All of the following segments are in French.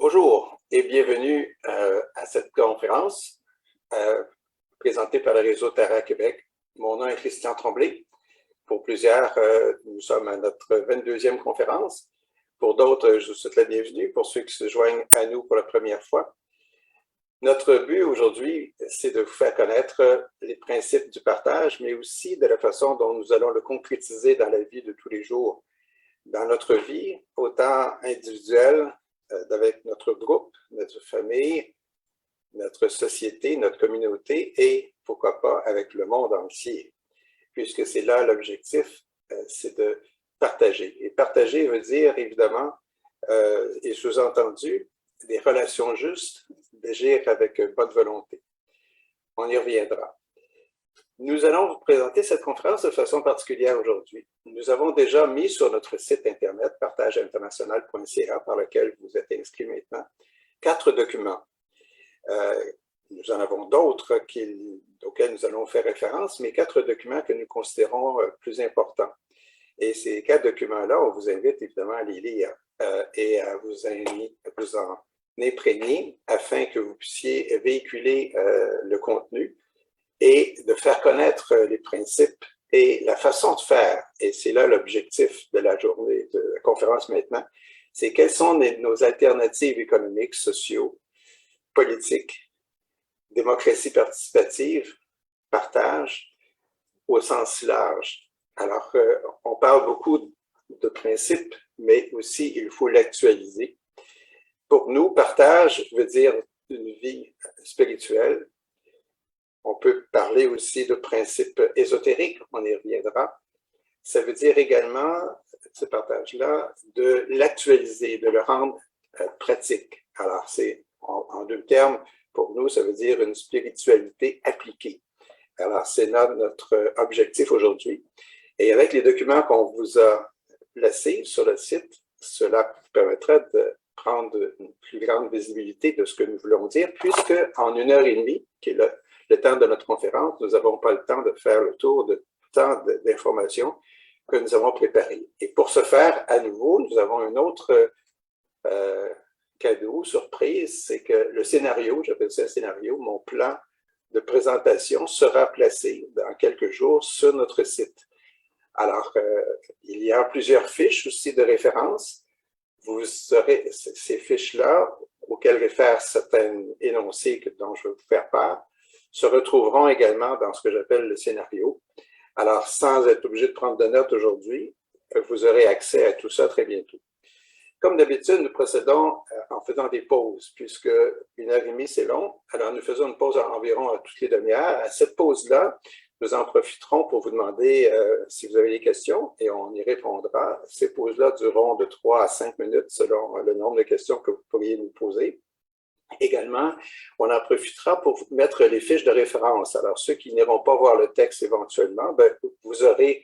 Bonjour et bienvenue à cette conférence présentée par le réseau Terra Québec. Mon nom est Christian Tremblay. Pour plusieurs, nous sommes à notre 22e conférence. Pour d'autres, je vous souhaite la bienvenue. Pour ceux qui se joignent à nous pour la première fois, notre but aujourd'hui, c'est de vous faire connaître les principes du partage, mais aussi de la façon dont nous allons le concrétiser dans la vie de tous les jours. Dans notre vie, autant individuelle, avec notre groupe, notre famille, notre société, notre communauté et, pourquoi pas, avec le monde entier. Puisque c'est là l'objectif, c'est de partager. Et partager veut dire, évidemment, et sous-entendu, des relations justes, d'agir avec bonne volonté. On y reviendra. Nous allons vous présenter cette conférence de façon particulière aujourd'hui. Nous avons déjà mis sur notre site internet partageinternational.ca, par lequel vous êtes inscrit maintenant, 4 documents. Nous en avons d'autres auxquels nous allons faire référence, mais 4 documents que nous considérons plus importants. Et ces 4 documents-là, on vous invite évidemment à les lire et à vous en imprégner afin que vous puissiez véhiculer le contenu et de faire connaître les principes et la façon de faire. Et c'est là l'objectif de la journée de la conférence maintenant, c'est quelles sont nos alternatives économiques, sociaux, politiques, démocratie participative, partage, au sens large. Alors, on parle beaucoup de principes, mais aussi il faut l'actualiser. Pour nous, partage veut dire une vie spirituelle. On peut parler aussi de principes ésotériques, on y reviendra. Ça veut dire également, ce partage-là, de l'actualiser, de le rendre pratique. Alors, c'est en 2 termes, pour nous, ça veut dire une spiritualité appliquée. Alors, c'est notre objectif aujourd'hui. Et avec les documents qu'on vous a placés sur le site, cela vous permettra de prendre une plus grande visibilité de ce que nous voulons dire, puisque en 1h30, qui est le temps de notre conférence, nous n'avons pas le temps de faire le tour de tant d'informations que nous avons préparées. Et pour ce faire, à nouveau, nous avons un autre cadeau, surprise, c'est que le scénario, j'appelle ça un scénario, mon plan de présentation sera placé dans quelques jours sur notre site. Alors, il y a plusieurs fiches aussi de référence. Vous aurez ces fiches-là, auxquelles réfèrent certains énoncés dont je vais vous faire part, se retrouveront également dans ce que j'appelle le scénario. Alors, sans être obligé de prendre de notes aujourd'hui, vous aurez accès à tout ça très bientôt. Comme d'habitude, nous procédons en faisant des pauses, puisque 1h30, c'est long. Alors, nous faisons une pause environ à toutes les demi-heures. À cette pause-là, nous en profiterons pour vous demander si vous avez des questions et on y répondra. Ces pauses-là dureront de 3 à 5 minutes selon le nombre de questions que vous pourriez nous poser. Également, on en profitera pour vous mettre les fiches de référence. Alors, ceux qui n'iront pas voir le texte éventuellement, vous aurez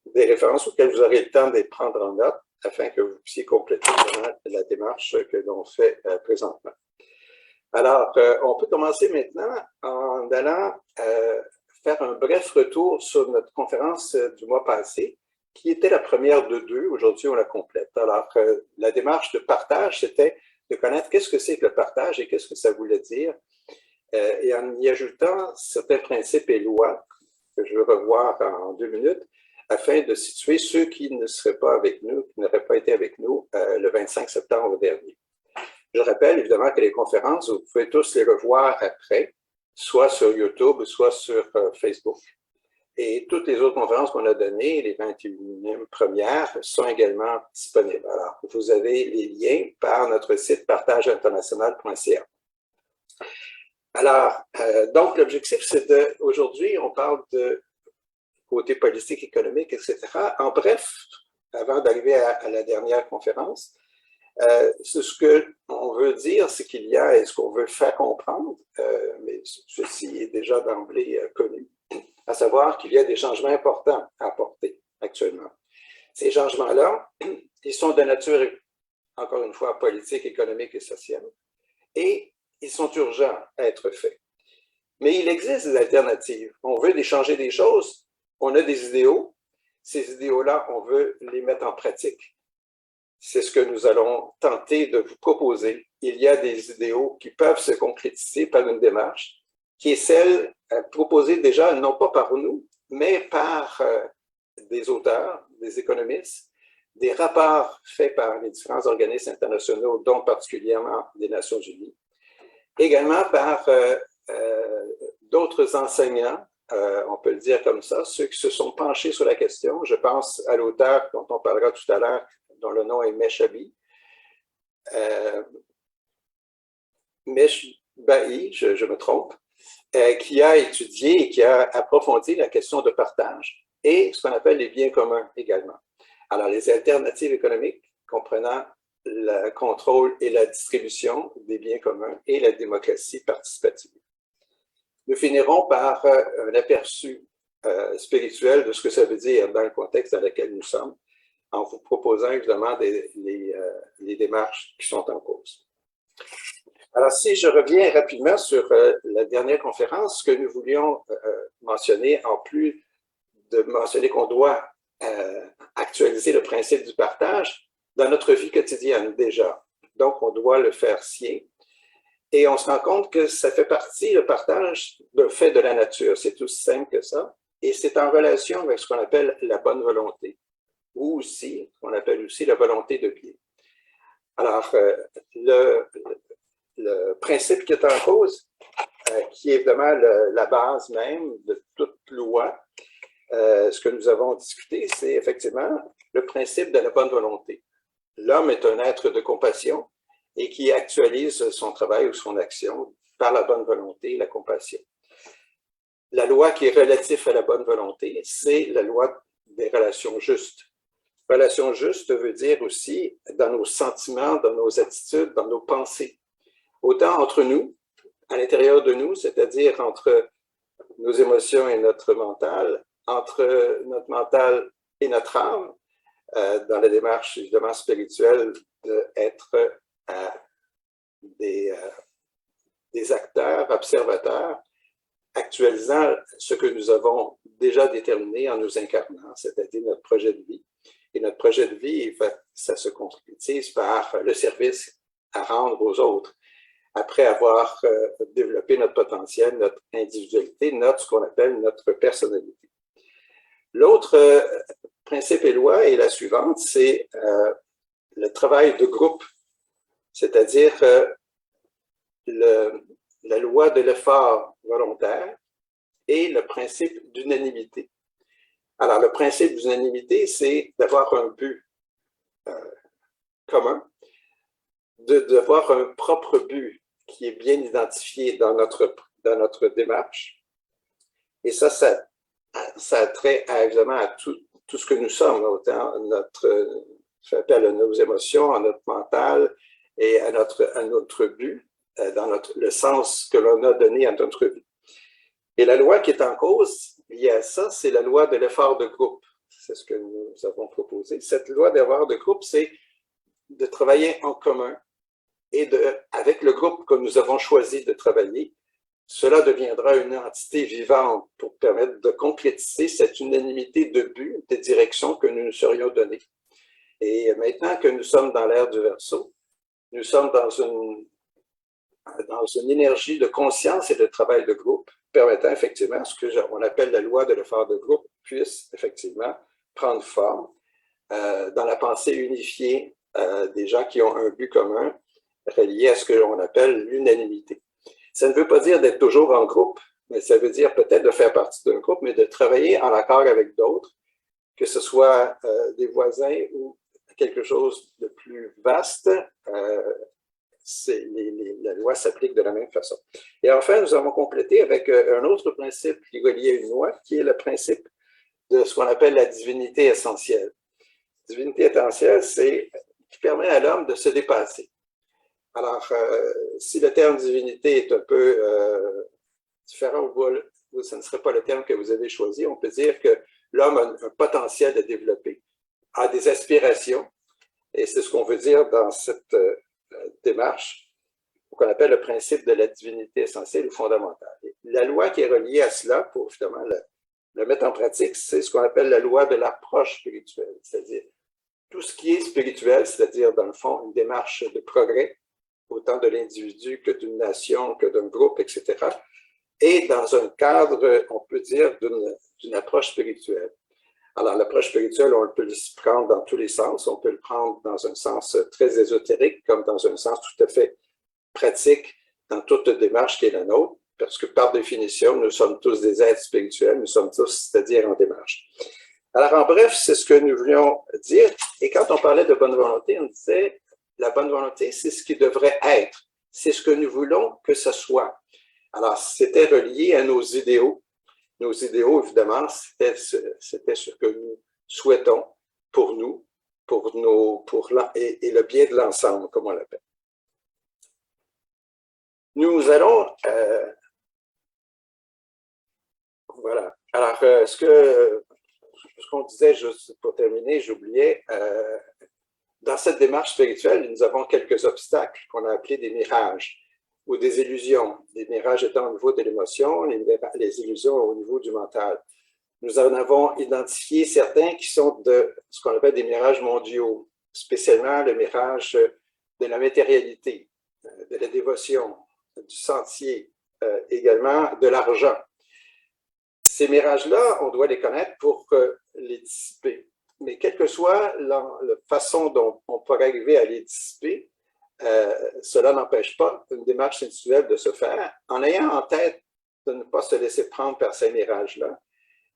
des références auxquelles vous aurez le temps de les prendre en note afin que vous puissiez compléter la démarche que l'on fait présentement. Alors, on peut commencer maintenant en allant faire un bref retour sur notre conférence du mois passé, qui était la première de 2. Aujourd'hui, on la complète. Alors, la démarche de partage, c'était de connaître qu'est-ce que c'est que le partage et qu'est-ce que ça voulait dire, et en y ajoutant certains principes et lois que je vais revoir en 2 minutes, afin de situer ceux qui ne seraient pas avec nous, qui n'auraient pas été avec nous le 25 septembre dernier. Je rappelle évidemment que les conférences, vous pouvez tous les revoir après, soit sur YouTube, soit sur Facebook. Et toutes les autres conférences qu'on a données, les 21e premières, sont également disponibles. Alors, vous avez les liens par notre site partageinternational.ca. Alors, donc, l'objectif, c'est aujourd'hui, on parle de côté politique, économique, etc. En bref, avant d'arriver à la dernière conférence, ce qu'on veut dire, c'est qu'il y a, et ce qu'on veut faire comprendre, mais ceci est déjà d'emblée connu, à savoir qu'il y a des changements importants à apporter actuellement. Ces changements-là, ils sont de nature, encore une fois, politique, économique et sociale, et ils sont urgents à être faits. Mais il existe des alternatives. On veut changer des choses, on a des idéaux, ces idéaux-là, on veut les mettre en pratique. c'est ce que nous allons tenter de vous proposer. Il y a des idéaux qui peuvent se concrétiser par une démarche qui est celle proposée déjà non pas par nous, mais par des auteurs, des économistes, des rapports faits par les différents organismes internationaux, dont particulièrement les Nations Unies, également par d'autres enseignants, on peut le dire comme ça, ceux qui se sont penchés sur la question. Je pense à l'auteur dont on parlera tout à l'heure, dont le nom est Meshabi. Meshbahi, je me trompe, qui a étudié et qui a approfondi la question de partage et ce qu'on appelle les biens communs également. Alors, les alternatives économiques comprenant le contrôle et la distribution des biens communs et la démocratie participative. Nous finirons par un aperçu spirituel de ce que ça veut dire dans le contexte dans lequel nous sommes, en vous proposant évidemment les démarches qui sont en cause. Alors, si je reviens rapidement sur la dernière conférence, ce que nous voulions mentionner, en plus de mentionner qu'on doit actualiser le principe du partage dans notre vie quotidienne déjà. Donc, on doit le faire sien. Et on se rend compte que ça fait partie, le partage, d'un fait de la nature. C'est aussi simple que ça. Et c'est en relation avec ce qu'on appelle la bonne volonté, ou aussi, ce qu'on appelle aussi la volonté de bien. Alors, le principe qui est en cause, qui est évidemment la base même de toute loi, ce que nous avons discuté, c'est effectivement le principe de la bonne volonté. L'homme est un être de compassion et qui actualise son travail ou son action par la bonne volonté et la compassion. La loi qui est relative à la bonne volonté, c'est la loi des relations justes. Relations justes veut dire aussi dans nos sentiments, dans nos attitudes, dans nos pensées. Autant entre nous, à l'intérieur de nous, c'est-à-dire entre nos émotions et notre mental, entre notre mental et notre âme, dans la démarche évidemment spirituelle d'être des acteurs, observateurs, actualisant ce que nous avons déjà déterminé en nous incarnant, c'est-à-dire notre projet de vie. Et notre projet de vie, ça se concrétise par le service à rendre aux autres, après avoir développé notre potentiel, notre individualité, ce qu'on appelle notre personnalité. L'autre principe et loi est la suivante, c'est le travail de groupe, c'est-à-dire la loi de l'effort volontaire et le principe d'unanimité. Alors, le principe d'unanimité, c'est d'avoir un but commun, d'avoir un propre but qui est bien identifié dans notre démarche. Et ça a trait évidemment à tout ce que nous sommes, autant nos émotions, à notre mental et à notre but, dans le sens que l'on a donné à notre vie. Et la loi qui est en cause liée à ça, c'est la loi de l'effort de groupe. C'est ce que nous avons proposé. Cette loi d'effort de groupe, c'est de travailler en commun et avec le groupe que nous avons choisi de travailler, cela deviendra une entité vivante pour permettre de concrétiser cette unanimité de but, de direction que nous nous serions donnés. Et maintenant que nous sommes dans l'ère du Verseau, nous sommes dans une énergie de conscience et de travail de groupe, permettant effectivement ce qu'on appelle la loi de l'effort de groupe puisse effectivement prendre forme dans la pensée unifiée des gens qui ont un but commun relié à ce que l'on appelle l'unanimité. Ça ne veut pas dire d'être toujours en groupe, mais ça veut dire peut-être de faire partie d'un groupe, mais de travailler en accord avec d'autres, que ce soit des voisins ou quelque chose de plus vaste. La loi s'applique de la même façon. Et enfin, nous avons complété avec un autre principe qui est relié à une loi, qui est le principe de ce qu'on appelle la divinité essentielle. La divinité essentielle, c'est qui permet à l'homme de se dépasser. Alors, si le terme divinité est un peu différent, ou ce ne serait pas le terme que vous avez choisi, on peut dire que l'homme a un potentiel à développer, a des aspirations, et c'est ce qu'on veut dire dans cette démarche, qu'on appelle le principe de la divinité essentielle ou fondamentale. Et la loi qui est reliée à cela, pour justement le mettre en pratique, c'est ce qu'on appelle la loi de l'approche spirituelle, c'est-à-dire tout ce qui est spirituel, c'est-à-dire, dans le fond, une démarche de progrès, autant de l'individu que d'une nation, que d'un groupe, etc., et dans un cadre, on peut dire, d'une approche spirituelle. Alors, l'approche spirituelle, on peut le prendre dans tous les sens. On peut le prendre dans un sens très ésotérique, comme dans un sens tout à fait pratique dans toute démarche qui est la nôtre, parce que par définition, nous sommes tous des êtres spirituels, nous sommes tous, c'est-à-dire en démarche. Alors, en bref, c'est ce que nous voulions dire. Et quand on parlait de bonne volonté, on disait, la bonne volonté, c'est ce qui devrait être. C'est ce que nous voulons que ce soit. Alors, c'était relié à nos idéaux. Nos idéaux, évidemment, c'était ce que nous souhaitons pour nous, et le bien de l'ensemble, comme on l'appelle. Nous allons... voilà. Alors, ce qu'on disait, juste pour terminer, j'oubliais, dans cette démarche spirituelle, nous avons quelques obstacles qu'on a appelés des mirages ou des illusions. Les mirages étant au niveau de l'émotion, les illusions au niveau du mental. Nous en avons identifié certains qui sont de ce qu'on appelle des mirages mondiaux, spécialement le mirage de la matérialité, de la dévotion, du sentier, également de l'argent. Ces mirages-là, on doit les connaître pour les dissiper. Mais quelle que soit la façon dont on pourrait arriver à les dissiper, cela n'empêche pas une démarche spirituelle de se faire en ayant en tête de ne pas se laisser prendre par ces mirages-là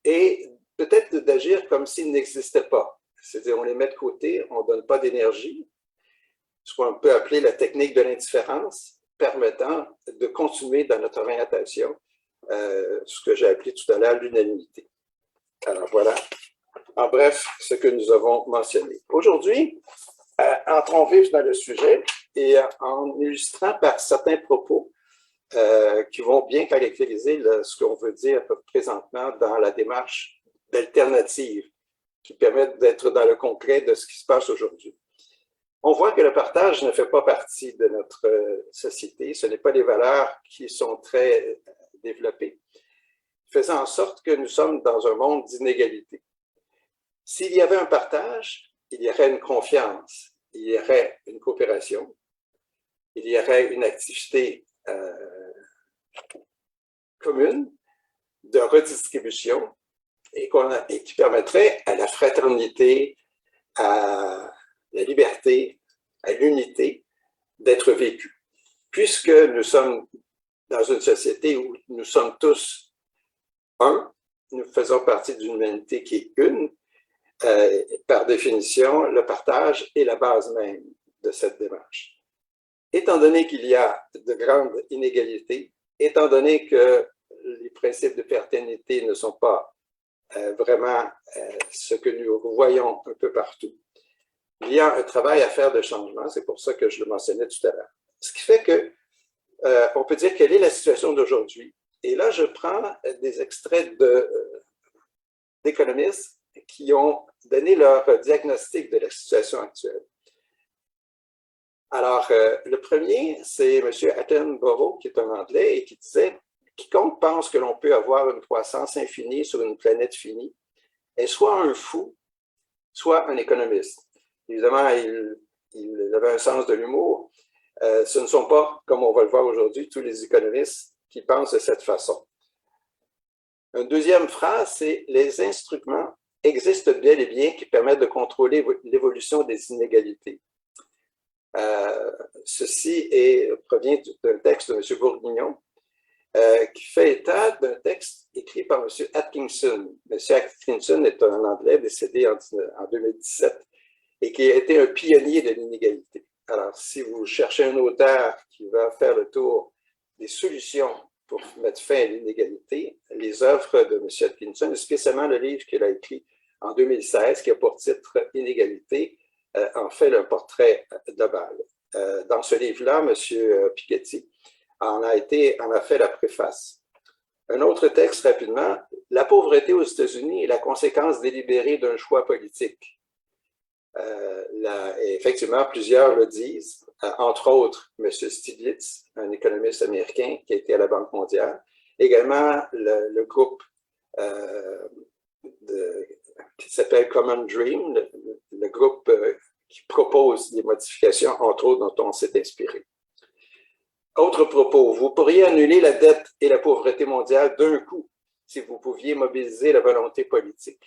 et peut-être d'agir comme s'ils n'existaient pas. C'est-à-dire, on les met de côté, on ne donne pas d'énergie, ce qu'on peut appeler la technique de l'indifférence, permettant de continuer dans notre orientation, ce que j'ai appelé tout à l'heure l'unanimité. Alors voilà, en bref, ce que nous avons mentionné. Aujourd'hui, entrons vif dans le sujet et en illustrant par certains propos qui vont bien caractériser ce qu'on veut dire présentement dans la démarche d'alternative qui permettent d'être dans le concret de ce qui se passe aujourd'hui. On voit que le partage ne fait pas partie de notre société. Ce n'est pas des valeurs qui sont très développées, faisant en sorte que nous sommes dans un monde d'inégalité. S'il y avait un partage, il y aurait une confiance, il y aurait une coopération, il y aurait une activité commune de redistribution et qui permettrait à la fraternité, à la liberté, à l'unité d'être vécue. Puisque nous sommes dans une société où nous sommes tous un, nous faisons partie d'une humanité qui est une, par définition, le partage est la base même de cette démarche. Étant donné qu'il y a de grandes inégalités, étant donné que les principes de fraternité ne sont pas vraiment ce que nous voyons un peu partout, il y a un travail à faire de changement, c'est pour ça que je le mentionnais tout à l'heure. Ce qui fait que on peut dire quelle est la situation d'aujourd'hui. Et là, je prends des extraits d'économistes qui ont donné leur diagnostic de la situation actuelle. Alors, le premier, c'est M. Attenborough, qui est un Anglais, et qui disait « Quiconque pense que l'on peut avoir une croissance infinie sur une planète finie est soit un fou, soit un économiste. » Évidemment, il avait un sens de l'humour. Ce ne sont pas, comme on va le voir aujourd'hui, tous les économistes qui pensent de cette façon. Une deuxième phrase, c'est « Les instruments existent bel et bien qui permettent de contrôler l'évolution des inégalités. » Ceci provient d'un texte de M. Bourguignon qui fait état d'un texte écrit par M. Atkinson. M. Atkinson est un Anglais décédé en 2017 et qui a été un pionnier de l'inégalité. Alors, si vous cherchez un auteur qui va faire le tour des solutions pour mettre fin à l'inégalité, les œuvres de M. Atkinson, spécialement le livre qu'il a écrit en 2016, qui a pour titre « Inégalité », en fait un portrait global. Dans ce livre-là, M. Piketty en a fait la préface. Un autre texte, rapidement, « La pauvreté aux États-Unis est la conséquence délibérée d'un choix politique ». Effectivement, plusieurs le disent, entre autres M. Stiglitz, un économiste américain qui a été à la Banque mondiale, également le groupe qui s'appelle Common Dream, le groupe qui propose des modifications, entre autres, dont on s'est inspiré. Autre propos, vous pourriez annuler la dette et la pauvreté mondiale d'un coup si vous pouviez mobiliser la volonté politique.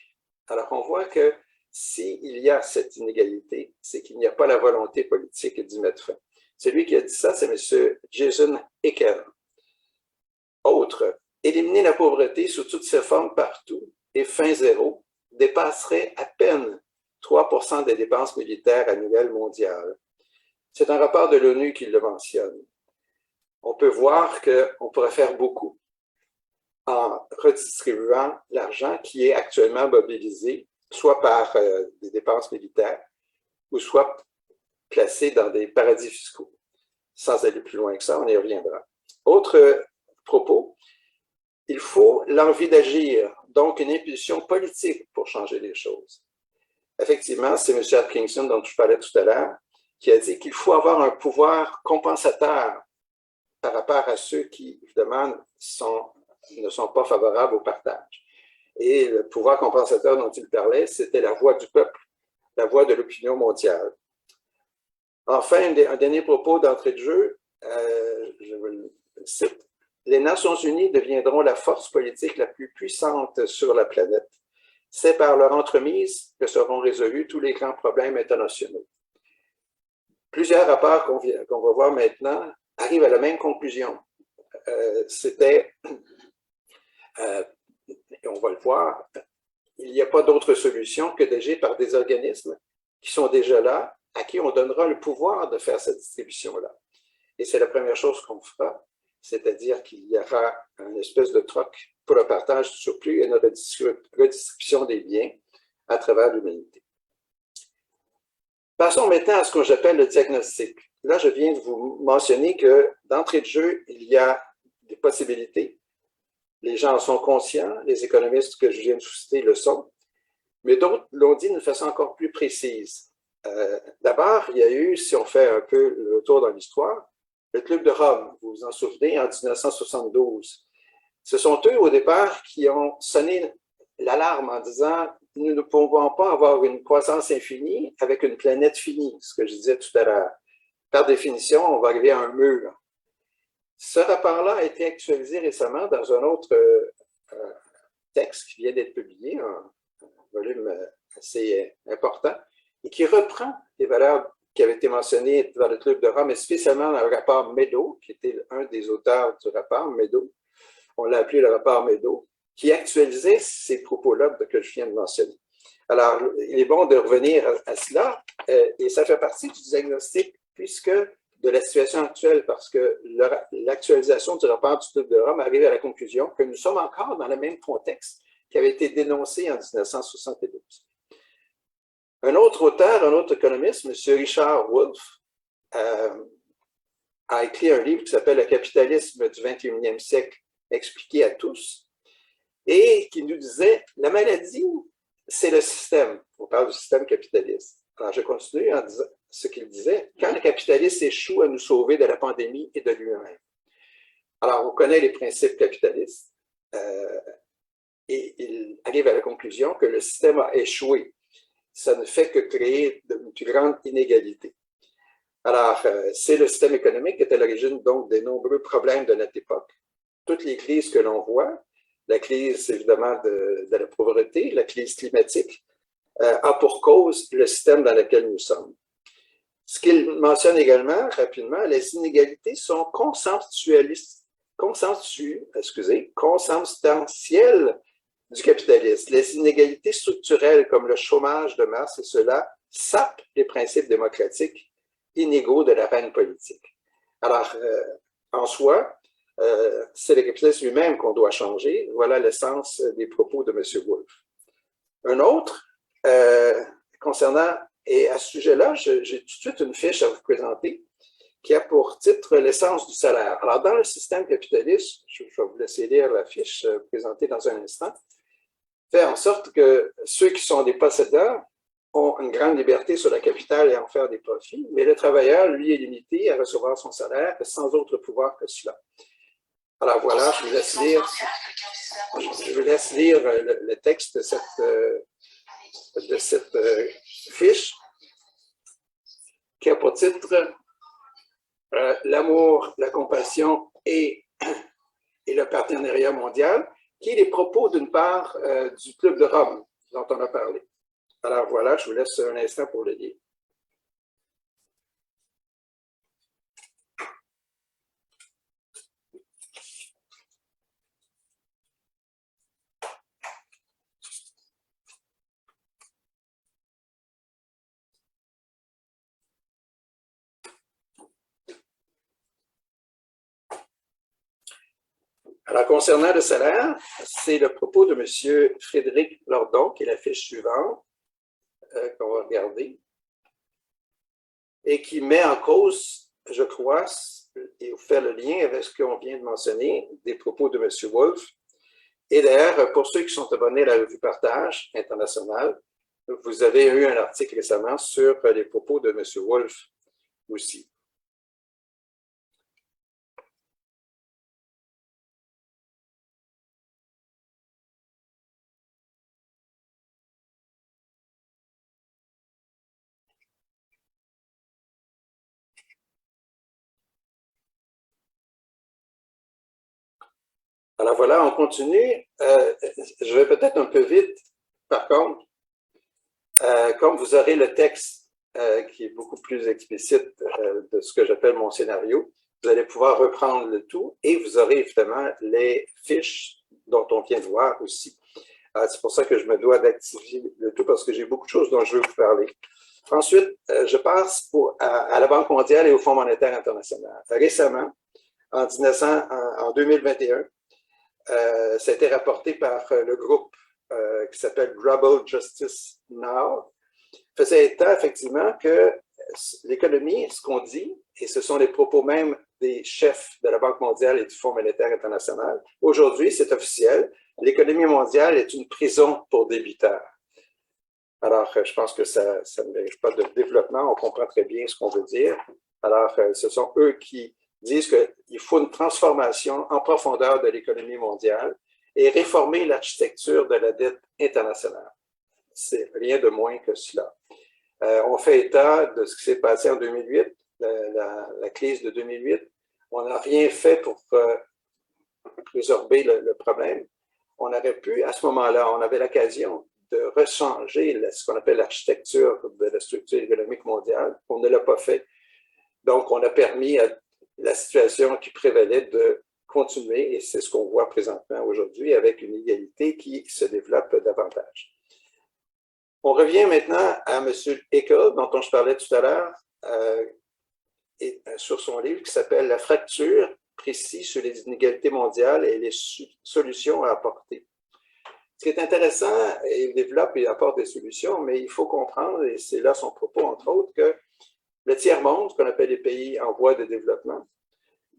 Alors, on voit que s'il y a cette inégalité, c'est qu'il n'y a pas la volonté politique d'y mettre fin. Celui qui a dit ça, c'est M. Jason Hickel. Autre, éliminer la pauvreté sous toutes ses formes partout et fin zéro dépasserait à peine 3% des dépenses militaires annuelles mondiales. C'est un rapport de l'ONU qui le mentionne. On peut voir qu'on pourrait faire beaucoup en redistribuant l'argent qui est actuellement mobilisé, soit par des dépenses militaires, ou soit placé dans des paradis fiscaux. Sans aller plus loin que ça, on y reviendra. Autre propos, il faut l'envie d'agir, donc une impulsion politique pour changer les choses. Effectivement, c'est M. Atkinson dont je parlais tout à l'heure, qui a dit qu'il faut avoir un pouvoir compensateur par rapport à ceux qui, évidemment, ne sont pas favorables au partage. Et le pouvoir compensateur dont il parlait, c'était la voix du peuple, la voix de l'opinion mondiale. Enfin, un dernier propos d'entrée de jeu, je vous le cite. Les Nations unies deviendront la force politique la plus puissante sur la planète. C'est par leur entremise que seront résolus tous les grands problèmes internationaux. Plusieurs rapports qu'on va voir maintenant arrivent à la même conclusion. On va le voir, il n'y a pas d'autre solution que d'agir par des organismes qui sont déjà là, à qui on donnera le pouvoir de faire cette distribution-là. Et c'est la première chose qu'on fera, c'est-à-dire qu'il y aura une espèce de troc pour le partage du surplus et une redistribution des biens à travers l'humanité. Passons maintenant à ce que j'appelle le diagnostic. Là, je viens de vous mentionner que d'entrée de jeu, il y a des possibilités. Les gens en sont conscients, les économistes que je viens de citer le sont, mais d'autres l'ont dit d'une façon encore plus précise. D'abord, il y a eu, si on fait un peu le tour dans l'histoire, le Club de Rome, vous vous en souvenez, en 1972. Ce sont eux, au départ, qui ont sonné l'alarme en disant « Nous ne pouvons pas avoir une croissance infinie avec une planète finie », ce que je disais tout à l'heure. Par définition, on va arriver à un mur. Ce rapport-là a été actualisé récemment dans un autre texte qui vient d'être publié, un volume assez important, et qui reprend les valeurs qui avaient été mentionnées dans le Club de Rome, et spécialement dans le rapport Meadow, qui était un des auteurs du rapport Meadow. On l'a appelé le rapport Meadow, qui actualisait ces propos-là que je viens de mentionner. Alors, il est bon de revenir à cela, et ça fait partie du diagnostic, puisque de la situation actuelle, parce que l'actualisation du rapport du Club de Rome arrive à la conclusion que nous sommes encore dans le même contexte qui avait été dénoncé en 1972. Un autre auteur, un autre économiste, M. Richard Wolff, a écrit un livre qui s'appelle « Le capitalisme du 21e siècle expliqué à tous » et qui nous disait « La maladie, c'est le système. » On parle du système capitaliste. Alors, je continue en disant ce qu'il disait. « Quand le capitaliste échoue à nous sauver de la pandémie et de lui-même. » Alors, on connaît les principes capitalistes et il arrive à la conclusion que le système a échoué. Ça ne fait que créer une plus grande inégalité. Alors, c'est le système économique qui est à l'origine donc des nombreux problèmes de notre époque. Toutes les crises que l'on voit, la crise évidemment de la pauvreté, la crise climatique, a pour cause le système dans lequel nous sommes. Ce qu'il mentionne également, rapidement, les inégalités sont consubstantielles du capitalisme. Les inégalités structurelles comme le chômage de masse et cela sapent les principes démocratiques inégaux de la reine politique. Alors, en soi, c'est le capitalisme lui-même qu'on doit changer. Voilà l'essence des propos de M. Wolff. Un autre, concernant, et à ce sujet-là, j'ai tout de suite une fiche à vous présenter qui a pour titre l'essence du salaire. Alors, dans le système capitaliste, je vais vous laisser lire la fiche présentée dans un instant, fait en sorte que ceux qui sont des possédeurs ont une grande liberté sur le capital et en faire des profits, mais le travailleur, lui, est limité à recevoir son salaire sans autre pouvoir que cela. Alors voilà, je vous laisse lire le texte de cette fiche qui a pour titre L'amour, la compassion et le partenariat mondial, qui est les propos d'une part du Club de Rome dont on a parlé. Alors voilà, je vous laisse un instant pour le lire. Alors, concernant le salaire, c'est le propos de M. Frédéric Lordon, qui est la fiche suivante, qu'on va regarder, et qui met en cause, je crois, et fait le lien avec ce qu'on vient de mentionner, des propos de M. Wolf. Et d'ailleurs, pour ceux qui sont abonnés à la revue Partage internationale, vous avez eu un article récemment sur les propos de M. Wolf aussi. Alors voilà, on continue. Je vais peut-être un peu vite. Par contre, comme vous aurez le texte qui est beaucoup plus explicite de ce que j'appelle mon scénario, vous allez pouvoir reprendre le tout et vous aurez évidemment les fiches dont on vient de voir aussi. C'est pour ça que je me dois d'activer le tout parce que j'ai beaucoup de choses dont je veux vous parler. Ensuite, je passe à la Banque mondiale et au Fonds monétaire international. Récemment, en 2021, ça a été rapporté par le groupe qui s'appelle Global Justice Now, faisait état effectivement que l'économie, ce qu'on dit, et ce sont les propos même des chefs de la Banque mondiale et du Fonds monétaire international, aujourd'hui, c'est officiel, l'économie mondiale est une prison pour débiteurs. Alors, je pense que ça ne mérite pas de développement, on comprend très bien ce qu'on veut dire. Alors, ce sont eux qui disent qu'il faut une transformation en profondeur de l'économie mondiale et réformer l'architecture de la dette internationale. C'est rien de moins que cela. On fait état de ce qui s'est passé en 2008, la crise de 2008. On n'a rien fait pour résorber le problème. On aurait pu, à ce moment-là, on avait l'occasion de rechanger ce qu'on appelle l'architecture de la structure économique mondiale. On ne l'a pas fait. Donc, on a permis à la situation qui prévalait de continuer, et c'est ce qu'on voit présentement aujourd'hui, avec une égalité qui se développe davantage. On revient maintenant à M. Eckel, dont je parlais tout à l'heure, sur son livre qui s'appelle « La fracture, précis sur les inégalités mondiales et les solutions à apporter ». Ce qui est intéressant, il développe et apporte des solutions, mais il faut comprendre, et c'est là son propos, entre autres, que le tiers-monde, ce qu'on appelle les pays en voie de développement,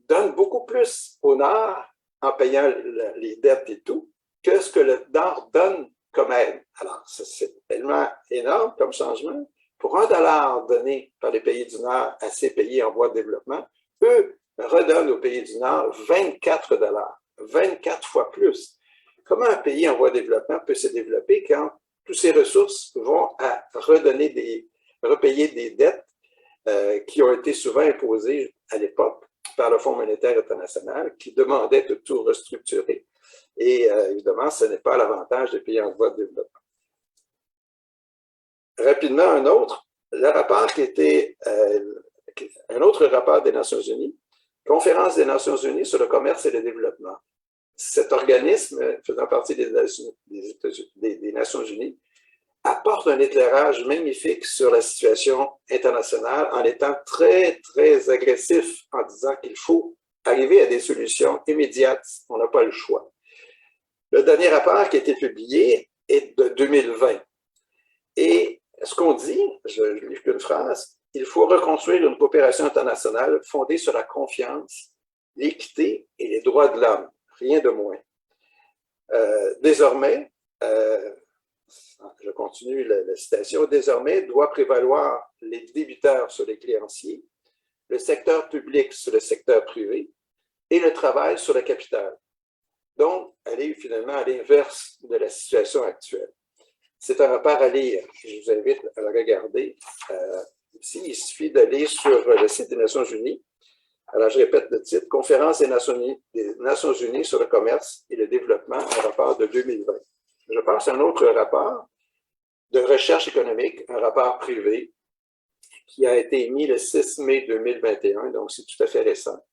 donne beaucoup plus au Nord en payant les dettes et tout, que ce que le Nord donne comme aide. Alors, c'est tellement énorme comme changement. Pour $1 donné par les pays du Nord à ces pays en voie de développement, eux redonnent aux pays du Nord 24 $, 24 fois plus. Comment un pays en voie de développement peut se développer quand toutes ses ressources vont à repayer des dettes qui ont été souvent imposées à l'époque par le Fonds monétaire international qui demandait de tout restructurer. Et évidemment, ce n'est pas l'avantage des pays en voie de développement. Rapidement, le rapport qui était un autre rapport des Nations unies, Conférence des Nations unies sur le commerce et le développement. Cet organisme, faisant partie des Nations unies, apporte un éclairage magnifique sur la situation internationale en étant très, très agressif en disant qu'il faut arriver à des solutions immédiates. On n'a pas le choix. Le dernier rapport qui a été publié est de 2020. Et ce qu'on dit, je lis qu'une phrase, il faut reconstruire une coopération internationale fondée sur la confiance, l'équité et les droits de l'homme. Rien de moins. Désormais, je continue la citation, désormais doit prévaloir les débiteurs sur les créanciers, le secteur public sur le secteur privé et le travail sur le capital. Donc, aller finalement à l'inverse de la situation actuelle. C'est un rapport à lire. Je vous invite à le regarder. Ici, il suffit d'aller sur le site des Nations Unies. Alors, je répète le titre, Conférence des Nations Unies sur le commerce et le développement, un rapport de 2020. Je pense à un autre rapport de recherche économique, un rapport privé, qui a été émis le 6 mai 2021, donc c'est tout à fait récent.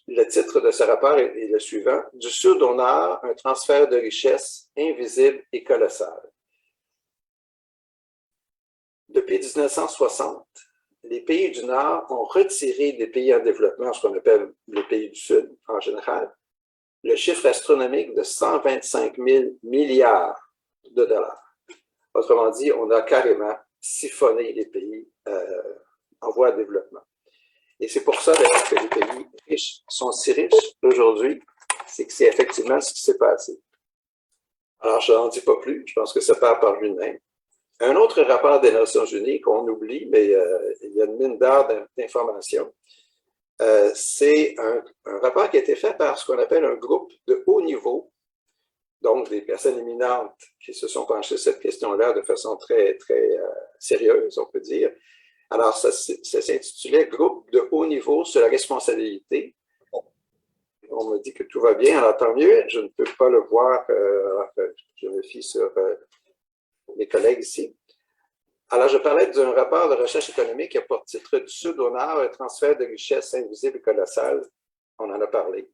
Le titre de ce rapport est le suivant, « Du Sud au Nord, un transfert de richesse invisible et colossal ». Depuis 1960, les pays du Nord ont retiré des pays en développement, ce qu'on appelle les pays du Sud en général, le chiffre astronomique de 125 000 milliards de dollars. Autrement dit, on a carrément siphonné les pays en voie de développement. Et c'est pour ça d'ailleurs que les pays riches sont si riches aujourd'hui, c'est que c'est effectivement ce qui s'est passé. Alors, je n'en dis pas plus, je pense que ça part par lui-même. Un autre rapport des Nations Unies qu'on oublie, mais il y a une mine d'or d'informations, c'est un rapport qui a été fait par ce qu'on appelle un groupe de haut niveau, donc des personnes éminentes qui se sont penchées sur cette question-là de façon très, très sérieuse, on peut dire. Alors, ça s'intitulait « Groupe de haut niveau sur la responsabilité ». On me dit que tout va bien, alors tant mieux, je ne peux pas le voir, je me fie sur mes collègues ici. Alors, je parlais d'un rapport de recherche économique qui a pour titre « Du Sud au Nord, un transfert de richesse invisible et colossal ». On en a parlé.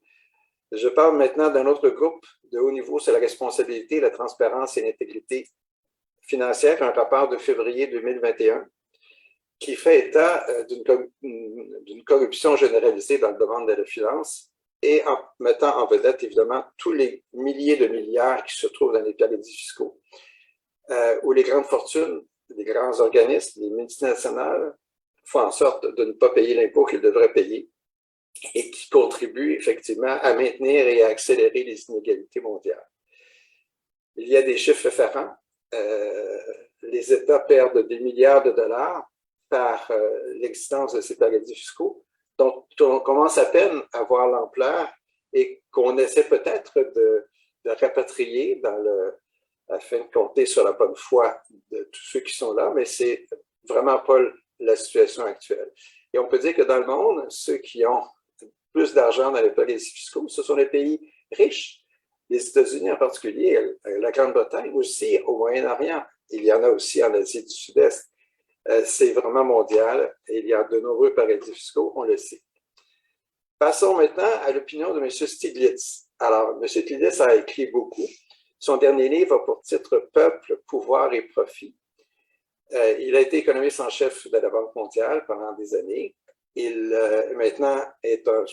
Je parle maintenant d'un autre groupe de haut niveau sur la responsabilité, la transparence et l'intégrité financière, un rapport de février 2021 qui fait état d'une corruption généralisée dans le domaine de la finance et en mettant en vedette, évidemment, tous les milliers de milliards qui se trouvent dans les paradis fiscaux, où les grandes fortunes, les grands organismes, les multinationales font en sorte de ne pas payer l'impôt qu'ils devraient payer et qui contribuent effectivement à maintenir et à accélérer les inégalités mondiales. Il y a des chiffres effarants. Les États perdent des milliards de dollars par l'existence de ces paradis fiscaux, dont on commence à peine à voir l'ampleur et qu'on essaie peut-être de rapatrier afin de compter sur la bonne foi de tous ceux qui sont là, mais c'est vraiment pas la situation actuelle. Et on peut dire que dans le monde, ceux qui ont plus d'argent dans les paradis fiscaux, ce sont les pays riches. Les États-Unis en particulier, la Grande-Bretagne aussi, au Moyen-Orient, il y en a aussi en Asie du Sud-Est. C'est vraiment mondial et il y a de nombreux paradis fiscaux, on le sait. Passons maintenant à l'opinion de M. Stiglitz. Alors, M. Stiglitz a écrit beaucoup. Son dernier livre a pour titre « Peuple, pouvoir et profit ». Il a été économiste en chef de la Banque mondiale pendant des années. Il maintenant est un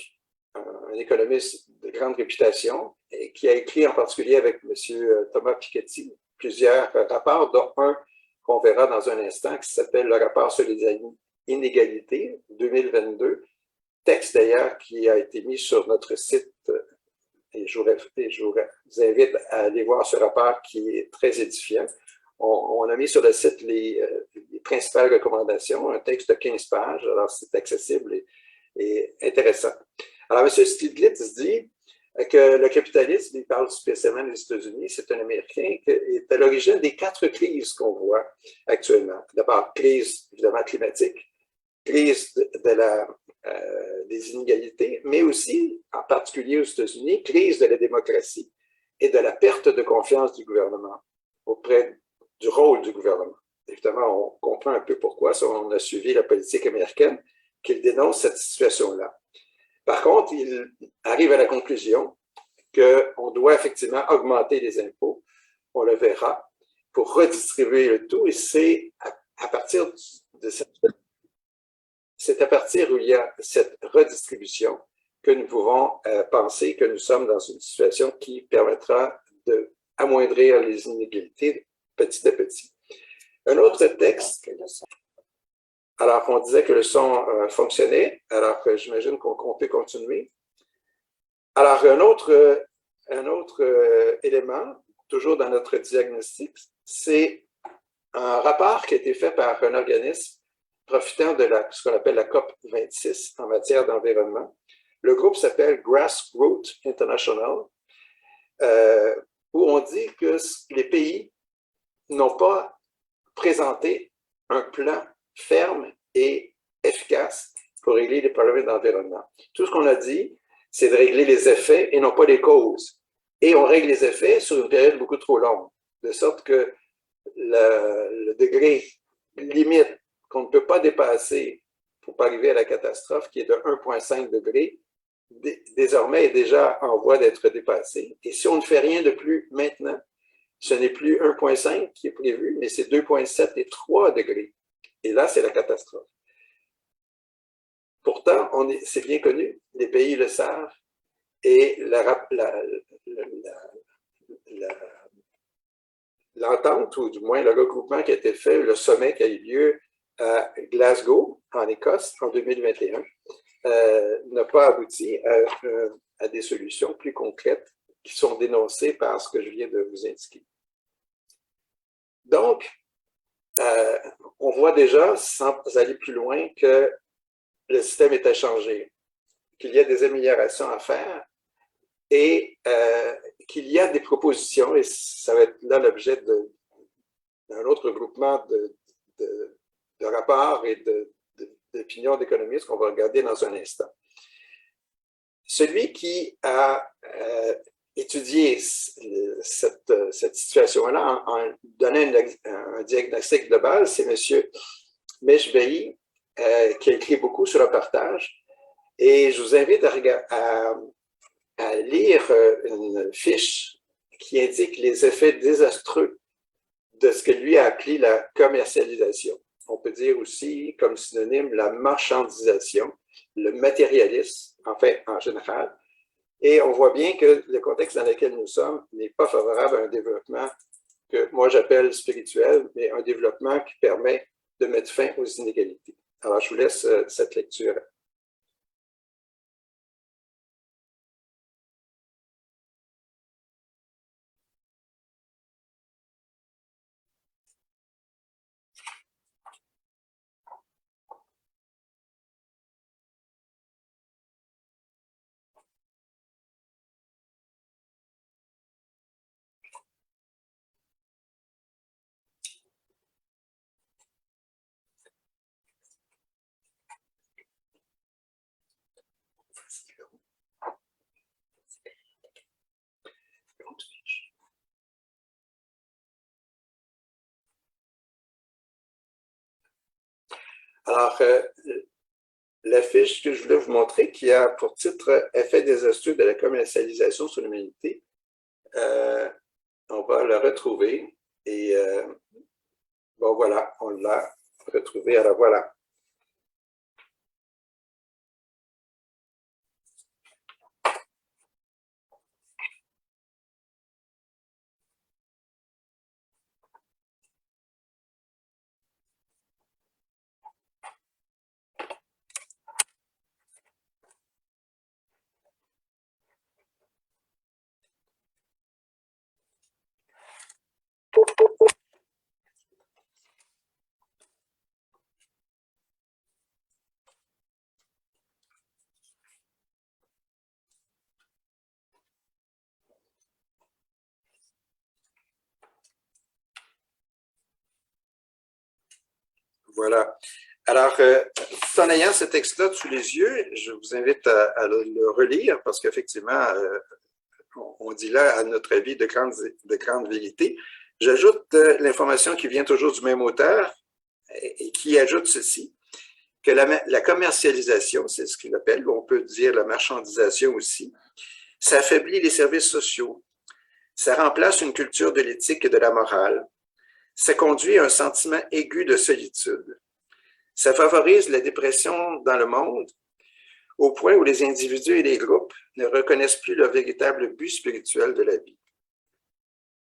économiste de grande réputation et qui a écrit en particulier avec M. Thomas Piketty plusieurs rapports, dont un qu'on verra dans un instant, qui s'appelle le rapport sur les inégalités 2022, texte d'ailleurs qui a été mis sur notre site et je vous invite à aller voir ce rapport qui est très édifiant. On a mis sur le site les principales recommandations, un texte de 15 pages, alors c'est accessible et intéressant. Alors, M. Stiglitz dit que le capitalisme, il parle spécialement des États-Unis, c'est un Américain, qui est à l'origine des 4 crises qu'on voit actuellement. D'abord, crise évidemment climatique, crise des inégalités, mais aussi, en particulier aux États-Unis, crise de la démocratie et de la perte de confiance du gouvernement auprès du rôle du gouvernement. Évidemment, on comprend un peu pourquoi, si on a suivi la politique américaine, qu'il dénonce cette situation-là. Par contre, il arrive à la conclusion qu'on doit effectivement augmenter les impôts, on le verra, pour redistribuer le tout, et c'est à partir de c'est à partir où il y a cette redistribution que nous pouvons penser que nous sommes dans une situation qui permettra d'amoindrir les inégalités petit à petit. Un autre texte, alors on disait que le son fonctionnait, alors j'imagine qu'on peut continuer. Alors un autre élément, toujours dans notre diagnostic, c'est un rapport qui a été fait par un organisme profitant de ce qu'on appelle la COP 26 en matière d'environnement. Le groupe s'appelle Grassroots International, où on dit que les pays n'ont pas présenté un plan ferme et efficace pour régler les problèmes d'environnement. Tout ce qu'on a dit, c'est de régler les effets et non pas les causes. Et on règle les effets sur une période beaucoup trop longue, de sorte que le degré limite qu'on ne peut pas dépasser pour ne pas arriver à la catastrophe, qui est de 1,5 degré, désormais est déjà en voie d'être dépassé. Et si on ne fait rien de plus maintenant, ce n'est plus 1,5 qui est prévu, mais c'est 2,7 et 3 degrés. Et là, c'est la catastrophe. Pourtant, c'est bien connu, les pays le savent, et l'entente, ou du moins le regroupement qui a été fait, le sommet qui a eu lieu à Glasgow, en Écosse, en 2021, n'a pas abouti à des solutions plus concrètes qui sont dénoncées par ce que je viens de vous indiquer. Donc, on voit déjà, sans aller plus loin, que le système est à changer, qu'il y a des améliorations à faire et qu'il y a des propositions, et ça va être là l'objet d'un autre groupement de rapports et d'opinions d'économistes qu'on va regarder dans un instant. Celui qui a étudié cette situation-là en donnant un diagnostic global, c'est M. Meshbehi, qui a écrit beaucoup sur le partage. Et je vous invite à lire une fiche qui indique les effets désastreux de ce que lui a appelé la commercialisation. On peut dire aussi, comme synonyme, la marchandisation, le matérialisme, enfin, en général. Et on voit bien que le contexte dans lequel nous sommes n'est pas favorable à un développement que moi j'appelle spirituel, mais un développement qui permet de mettre fin aux inégalités. Alors, je vous laisse cette lecture. Alors, la fiche que je voulais vous montrer, qui a pour titre « Effet désastreux de la commercialisation sur l'humanité », on va la retrouver. Et bon, voilà, on l'a retrouvée. Alors, voilà. Voilà. Alors, tout en ayant ce texte-là sous les yeux, je vous invite à le relire parce qu'effectivement, on dit là, à notre avis, de grandes vérités. J'ajoute l'information qui vient toujours du même auteur et qui ajoute ceci, que la commercialisation, c'est ce qu'il appelle, ou on peut dire la marchandisation aussi, ça affaiblit les services sociaux, ça remplace une culture de l'éthique et de la morale, ça conduit à un sentiment aigu de solitude, ça favorise la dépression dans le monde, au point où les individus et les groupes ne reconnaissent plus le véritable but spirituel de la vie.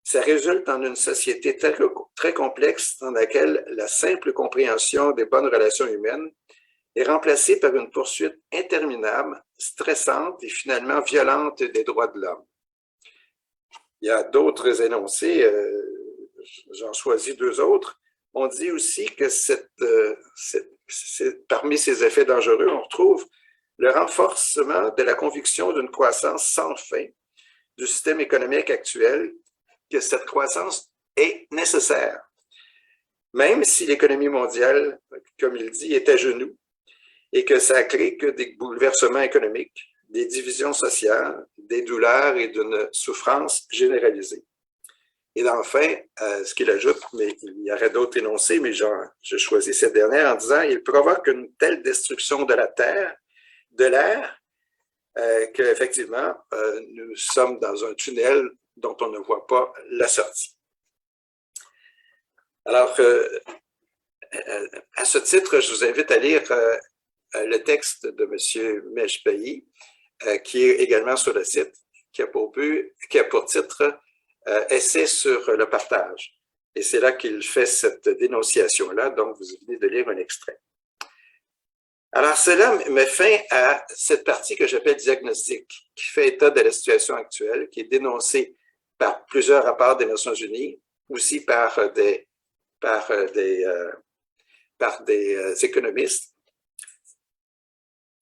Ça résulte en une société très complexe dans laquelle la simple compréhension des bonnes relations humaines est remplacée par une poursuite interminable, stressante et finalement violente des droits de l'homme. Il y a d'autres énoncés, j'en choisis deux autres. On dit aussi que parmi ces effets dangereux, on retrouve le renforcement de la conviction d'une croissance sans fin du système économique actuel que cette croissance est nécessaire. Même si l'économie mondiale, comme il dit, est à genoux et que ça crée que des bouleversements économiques, des divisions sociales, des douleurs et d'une souffrance généralisée. Et enfin, ce qu'il ajoute, mais il y aurait d'autres énoncés, mais je choisis cette dernière en disant « Il provoque une telle destruction de la terre, de l'air, qu'effectivement, nous sommes dans un tunnel dont on ne voit pas la sortie. » Alors, à ce titre, je vous invite à lire le texte de M. Mejpayi, qui est également sur le site, qui a pour titre Essai sur le partage. Et c'est là qu'il fait cette dénonciation-là, donc vous venez de lire un extrait. Alors, cela met fin à cette partie que j'appelle diagnostic, qui fait état de la situation actuelle, qui est dénoncée par plusieurs rapports des Nations Unies, aussi par des économistes.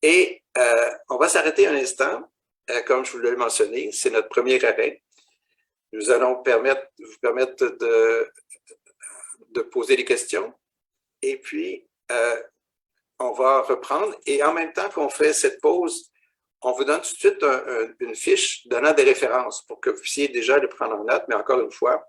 Et on va s'arrêter un instant, comme je vous l'ai mentionné, c'est notre premier arrêt. Nous allons vous permettre de poser des questions et puis on va reprendre. Et en même temps qu'on fait cette pause, on vous donne tout de suite une fiche donnant des références pour que vous puissiez déjà le prendre en note. Mais encore une fois,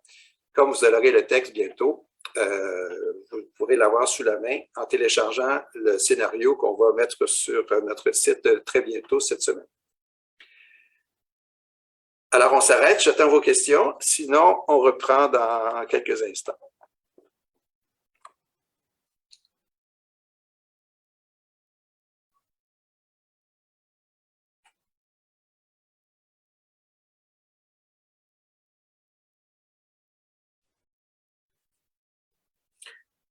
comme vous aurez le texte bientôt, vous pourrez l'avoir sous la main en téléchargeant le scénario qu'on va mettre sur notre site très bientôt cette semaine. Alors, on s'arrête, j'attends vos questions. Sinon, on reprend dans quelques instants.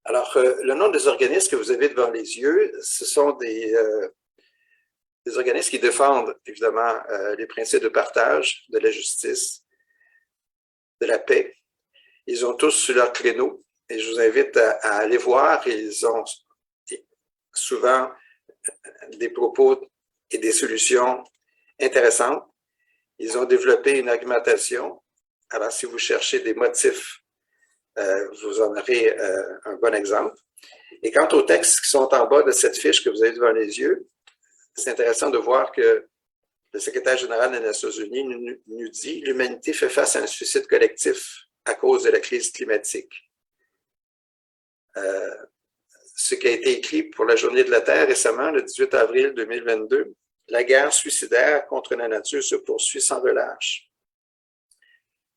Alors, le nom des organismes que vous avez devant les yeux, ce sont des organismes qui défendent, évidemment, les principes de partage, de la justice, de la paix. Ils ont tous sur leur créneau et je vous invite à aller voir. Ils ont souvent des propos et des solutions intéressantes. Ils ont développé une argumentation. Alors, si vous cherchez des motifs, vous en aurez un bon exemple. Et quant aux textes qui sont en bas de cette fiche que vous avez devant les yeux, c'est intéressant de voir que le secrétaire général des Nations Unies nous dit « L'humanité fait face à un suicide collectif à cause de la crise climatique. » Ce qui a été écrit pour la Journée de la Terre récemment, le 18 avril 2022, « La guerre suicidaire contre la nature se poursuit sans relâche. »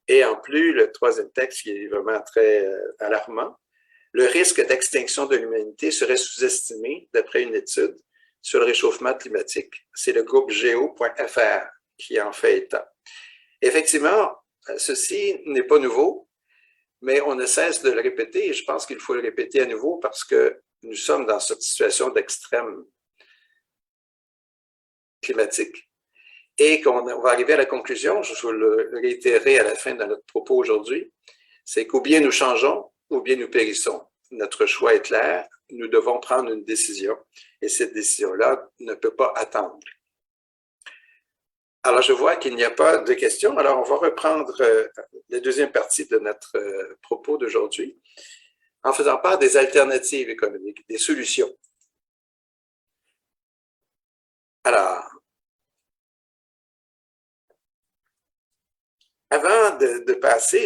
Et en plus, le troisième texte qui est vraiment très alarmant, « Le risque d'extinction de l'humanité serait sous-estimé d'après une étude sur le réchauffement climatique. » C'est le groupe Géo.fr qui en fait état. Effectivement, ceci n'est pas nouveau, mais on ne cesse de le répéter et je pense qu'il faut le répéter à nouveau parce que nous sommes dans cette situation d'extrême climatique et qu'on va arriver à la conclusion, je vous le réitérerai à la fin de notre propos aujourd'hui, c'est qu'ou bien nous changeons ou bien nous périssons. Notre choix est clair, nous devons prendre une décision et cette décision-là ne peut pas attendre. Alors, je vois qu'il n'y a pas de questions. Alors, on va reprendre la deuxième partie de notre propos d'aujourd'hui en faisant part des alternatives économiques, des solutions. Alors, avant de passer,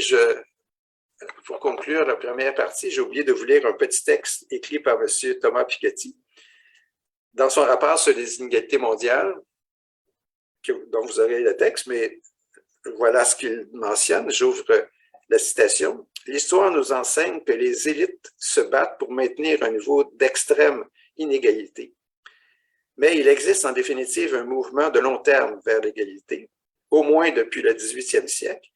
pour conclure la première partie, j'ai oublié de vous lire un petit texte écrit par M. Thomas Piketty dans son rapport sur les inégalités mondiales, dont vous aurez le texte, mais voilà ce qu'il mentionne. J'ouvre la citation. « L'histoire nous enseigne que les élites se battent pour maintenir un niveau d'extrême inégalité. Mais il existe en définitive un mouvement de long terme vers l'égalité, au moins depuis le 18e siècle,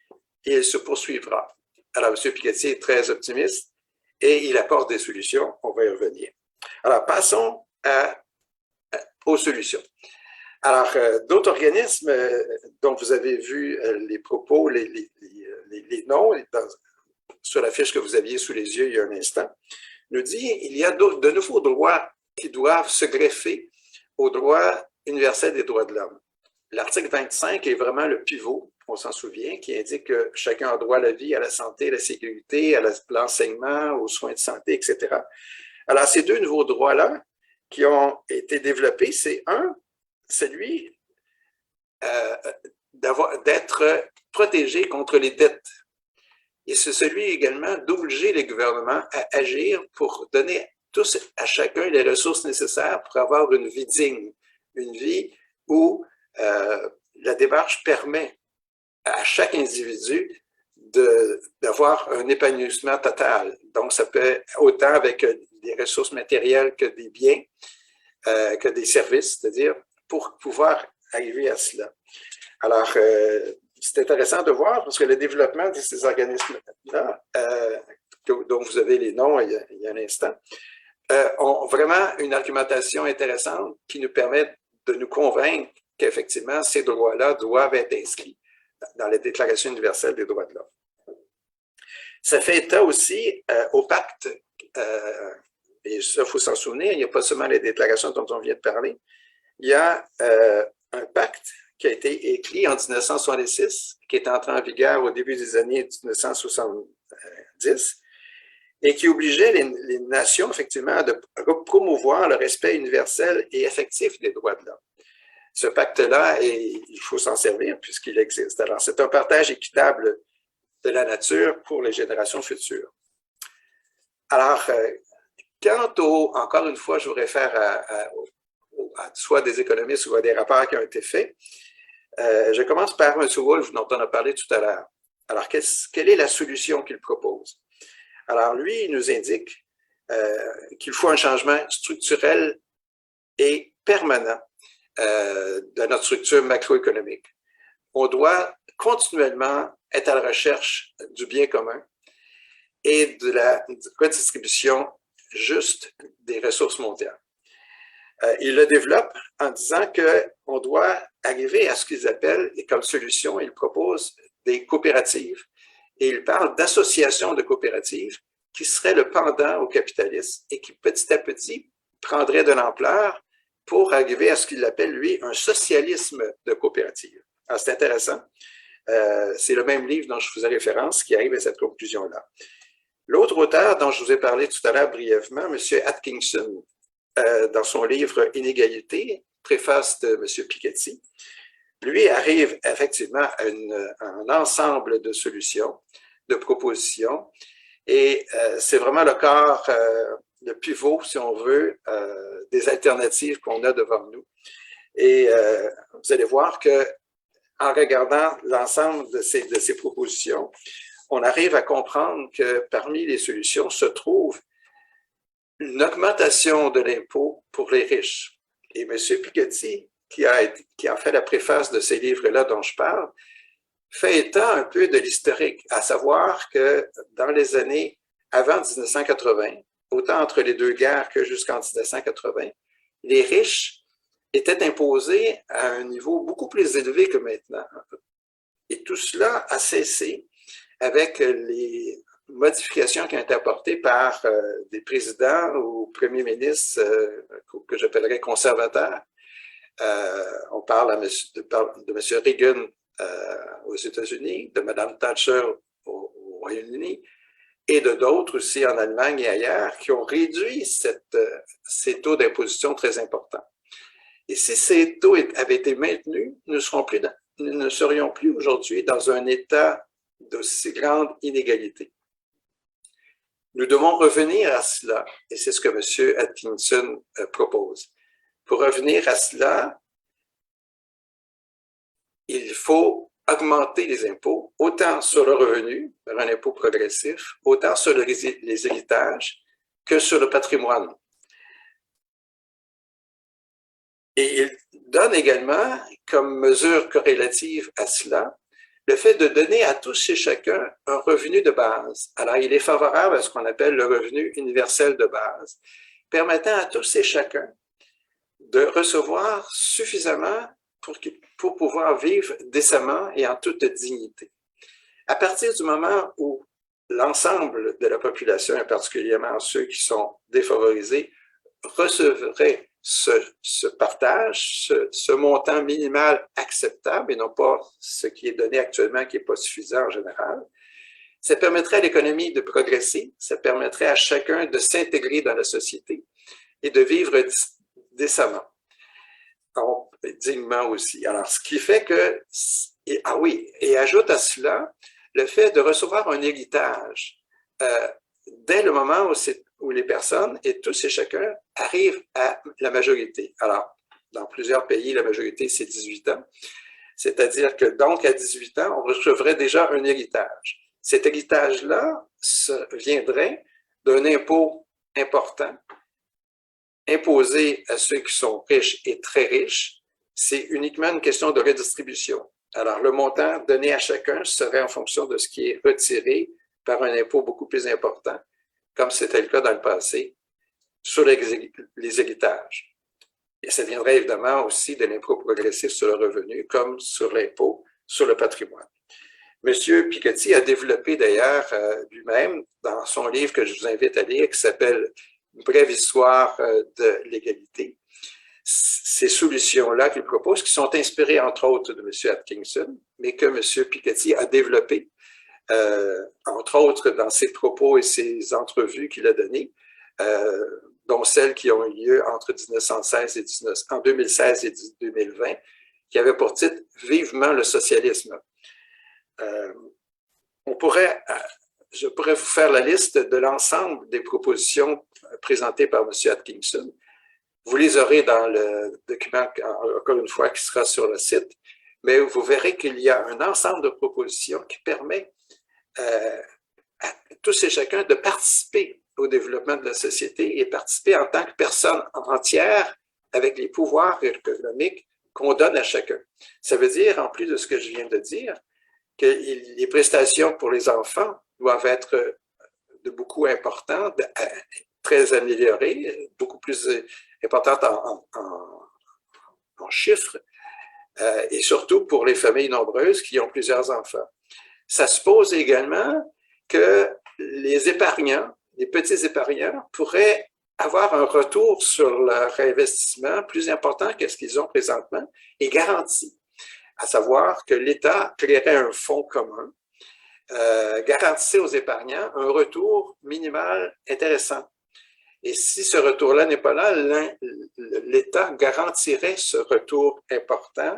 et il se poursuivra. » Alors, M. Piketty est très optimiste et il apporte des solutions. On va y revenir. Alors, passons aux solutions. Alors, d'autres organismes dont vous avez vu les propos, les noms sur la fiche que vous aviez sous les yeux il y a un instant, nous dit qu'il y a de nouveaux droits qui doivent se greffer aux droits universels des droits de l'homme. L'article 25 est vraiment le pivot. on s'en souvient, qui indique que chacun a droit à la vie, à la santé, à la sécurité, à l'enseignement, aux soins de santé, etc. Alors, ces deux nouveaux droits-là qui ont été développés, c'est celui d'être protégé contre les dettes. Et c'est celui également d'obliger les gouvernements à agir pour donner à chacun les ressources nécessaires pour avoir une vie digne, une vie où la démarche permet à chaque individu d'avoir un épanouissement total. Donc, ça peut être autant avec des ressources matérielles que des biens, que des services, c'est-à-dire pour pouvoir arriver à cela. Alors, c'est intéressant de voir parce que le développement de ces organismes-là, dont vous avez les noms il y a un instant, ont vraiment une argumentation intéressante qui nous permet de nous convaincre qu'effectivement, ces droits-là doivent être inscrits dans la Déclaration universelle des droits de l'homme. Ça fait état aussi au pacte, et ça, il faut s'en souvenir, il n'y a pas seulement les déclarations dont on vient de parler, il y a un pacte qui a été écrit en 1966, qui est entré en vigueur au début des années 1970, et qui obligeait les nations, effectivement, de promouvoir le respect universel et effectif des droits de l'homme. Ce pacte-là, il faut s'en servir puisqu'il existe. Alors, c'est un partage équitable de la nature pour les générations futures. Alors, encore une fois, je vous réfère à soit des économistes ou à des rapports qui ont été faits. Je commence par M. Wolff, dont on a parlé tout à l'heure. Alors, quelle est la solution qu'il propose? Alors, lui, il nous indique qu'il faut un changement structurel et permanent de notre structure macroéconomique. On doit continuellement être à la recherche du bien commun et de la redistribution juste des ressources mondiales. Il le développe en disant qu'on doit arriver à ce qu'ils appellent, et comme solution, il propose des coopératives, et il parle d'associations de coopératives qui seraient le pendant au capitalisme et qui petit à petit prendraient de l'ampleur pour arriver à ce qu'il appelle, lui, un socialisme de coopérative. Alors, c'est intéressant. C'est le même livre dont je faisais référence qui arrive à cette conclusion-là. L'autre auteur dont je vous ai parlé tout à l'heure brièvement, M. Atkinson, dans son livre « Inégalité », préface de M. Piketty, lui arrive effectivement à un ensemble de solutions, de propositions, et c'est vraiment le corps, le pivot, si on veut, des alternatives qu'on a devant nous. Et vous allez voir qu'en regardant l'ensemble de ces propositions, on arrive à comprendre que parmi les solutions se trouve une augmentation de l'impôt pour les riches. Et M. Piketty, qui a fait la préface de ces livres-là dont je parle, fait état un peu de l'historique, à savoir que dans les années avant 1980, autant entre les deux guerres que jusqu'en 1980, les riches étaient imposés à un niveau beaucoup plus élevé que maintenant. Et tout cela a cessé avec les modifications qui ont été apportées par des présidents ou premiers ministres que j'appellerais conservateurs. On parle de M. Reagan aux États-Unis, de Mme Thatcher au Royaume-Uni, et de d'autres aussi en Allemagne et ailleurs, qui ont réduit ces taux d'imposition très importants. Et si ces taux avaient été maintenus, nous ne serions plus aujourd'hui dans un état d'aussi grande inégalité. Nous devons revenir à cela, et c'est ce que M. Atkinson propose. Pour revenir à cela, il faut augmenter les impôts, autant sur le revenu, par un impôt progressif, autant sur les héritages que sur le patrimoine. Et il donne également, comme mesure corrélative à cela, le fait de donner à tous et chacun un revenu de base. Alors, il est favorable à ce qu'on appelle le revenu universel de base, permettant à tous et chacun de recevoir suffisamment pour pouvoir vivre décemment et en toute dignité. À partir du moment où l'ensemble de la population, et particulièrement ceux qui sont défavorisés, recevraient ce partage, ce montant minimal acceptable, et non pas ce qui est donné actuellement, qui n'est pas suffisant en général. Ça permettrait à l'économie de progresser, ça permettrait à chacun de s'intégrer dans la société et de vivre décemment, dignement aussi. Alors, ce qui fait que, ah oui, et ajoute à cela le fait de recevoir un héritage dès le moment où les personnes, et tous et chacun, arrivent à la majorité. Alors, dans plusieurs pays, la majorité, c'est 18 ans. C'est-à-dire que, donc, à 18 ans, on recevrait déjà un héritage. Cet héritage-là viendrait d'un impôt important, imposé à ceux qui sont riches et très riches. C'est uniquement une question de redistribution. Alors, le montant donné à chacun serait en fonction de ce qui est retiré par un impôt beaucoup plus important, comme c'était le cas dans le passé, sur les héritages. Et ça viendrait évidemment aussi de l'impôt progressif sur le revenu, comme sur l'impôt sur le patrimoine. Monsieur Piketty a développé d'ailleurs lui-même, dans son livre que je vous invite à lire, qui s'appelle « Une brève histoire de l'égalité », ces solutions-là qu'il propose, qui sont inspirées entre autres de M. Atkinson, mais que M. Piketty a développées, entre autres dans ses propos et ses entrevues qu'il a données, dont celles qui ont eu lieu entre 2016 et 2020, qui avaient pour titre « Vivement le socialisme ». Je pourrais vous faire la liste de l'ensemble des propositions présentées par M. Atkinson. Vous les aurez dans le document, encore une fois, qui sera sur le site, mais vous verrez qu'il y a un ensemble de propositions qui permet à tous et chacun de participer au développement de la société et participer en tant que personne entière avec les pouvoirs économiques qu'on donne à chacun. Ça veut dire, en plus de ce que je viens de dire, que les prestations pour les enfants doivent être de beaucoup importantes, très améliorées, beaucoup plus importantes en chiffres, et surtout pour les familles nombreuses qui ont plusieurs enfants. Ça suppose également que les épargnants, les petits épargnants, pourraient avoir un retour sur leur investissement plus important que ce qu'ils ont présentement et garanti, à savoir que l'État créerait un fonds commun, garantissait aux épargnants un retour minimal intéressant. Et si ce retour-là n'est pas là, l'État garantirait ce retour important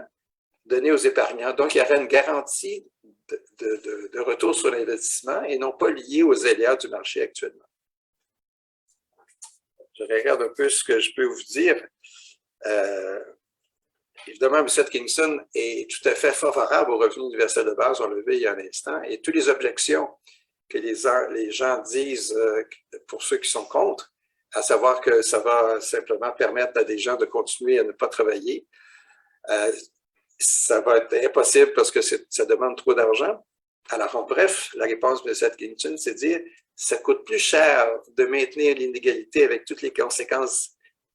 donné aux épargnants. Donc, il y aurait une garantie de retour sur l'investissement et non pas liée aux aléas du marché actuellement. Je regarde un peu ce que je peux vous dire. Évidemment, M. Atkinson est tout à fait favorable au revenu universel de base, on l'a vu il y a un instant, et toutes les objections que les gens disent pour ceux qui sont contre, à savoir que ça va simplement permettre à des gens de continuer à ne pas travailler, ça va être impossible parce que ça demande trop d'argent. Alors, en bref, la réponse de M. Atkinson, c'est de dire ça coûte plus cher de maintenir l'inégalité avec toutes les conséquences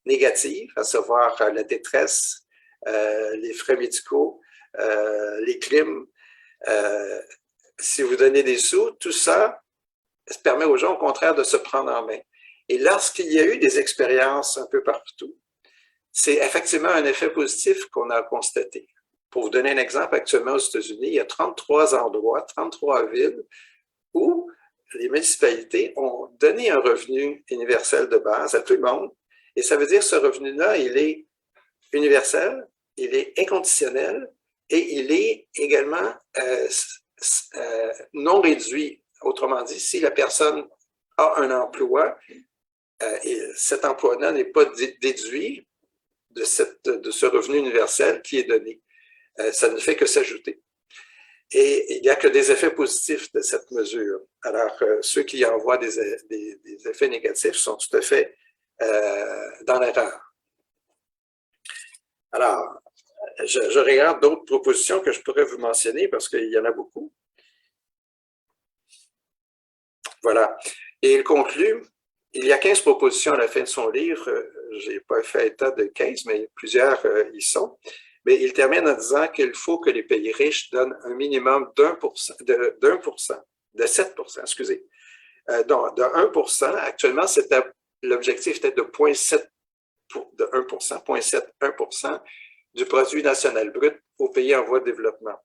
négatives, à savoir la détresse, les frais médicaux, les crimes. Si vous donnez des sous, tout ça permet aux gens, au contraire, de se prendre en main. Et lorsqu'il y a eu des expériences un peu partout, c'est effectivement un effet positif qu'on a constaté. Pour vous donner un exemple, actuellement aux États-Unis, il y a 33 endroits, 33 villes où les municipalités ont donné un revenu universel de base à tout le monde. Et ça veut dire que ce revenu-là, il est universel, il est inconditionnel et il est également non réduit. Autrement dit, si la personne a un emploi et cet emploi-là n'est pas déduit de ce revenu universel qui est donné. Ça ne fait que s'ajouter. Et il n'y a que des effets positifs de cette mesure. Alors, ceux qui en voient des effets négatifs sont tout à fait dans l'erreur. Alors, je regarde d'autres propositions que je pourrais vous mentionner parce qu'il y en a beaucoup. Voilà. Et il conclut, il y a 15 propositions à la fin de son livre. Je n'ai pas fait état de 15, mais plusieurs y sont. Mais il termine en disant qu'il faut que les pays riches donnent un minimum de 7%, excusez. Donc, de 1%, actuellement, l'objectif était de 0,7 de 1%, 0,7-1% du produit national brut aux pays en voie de développement.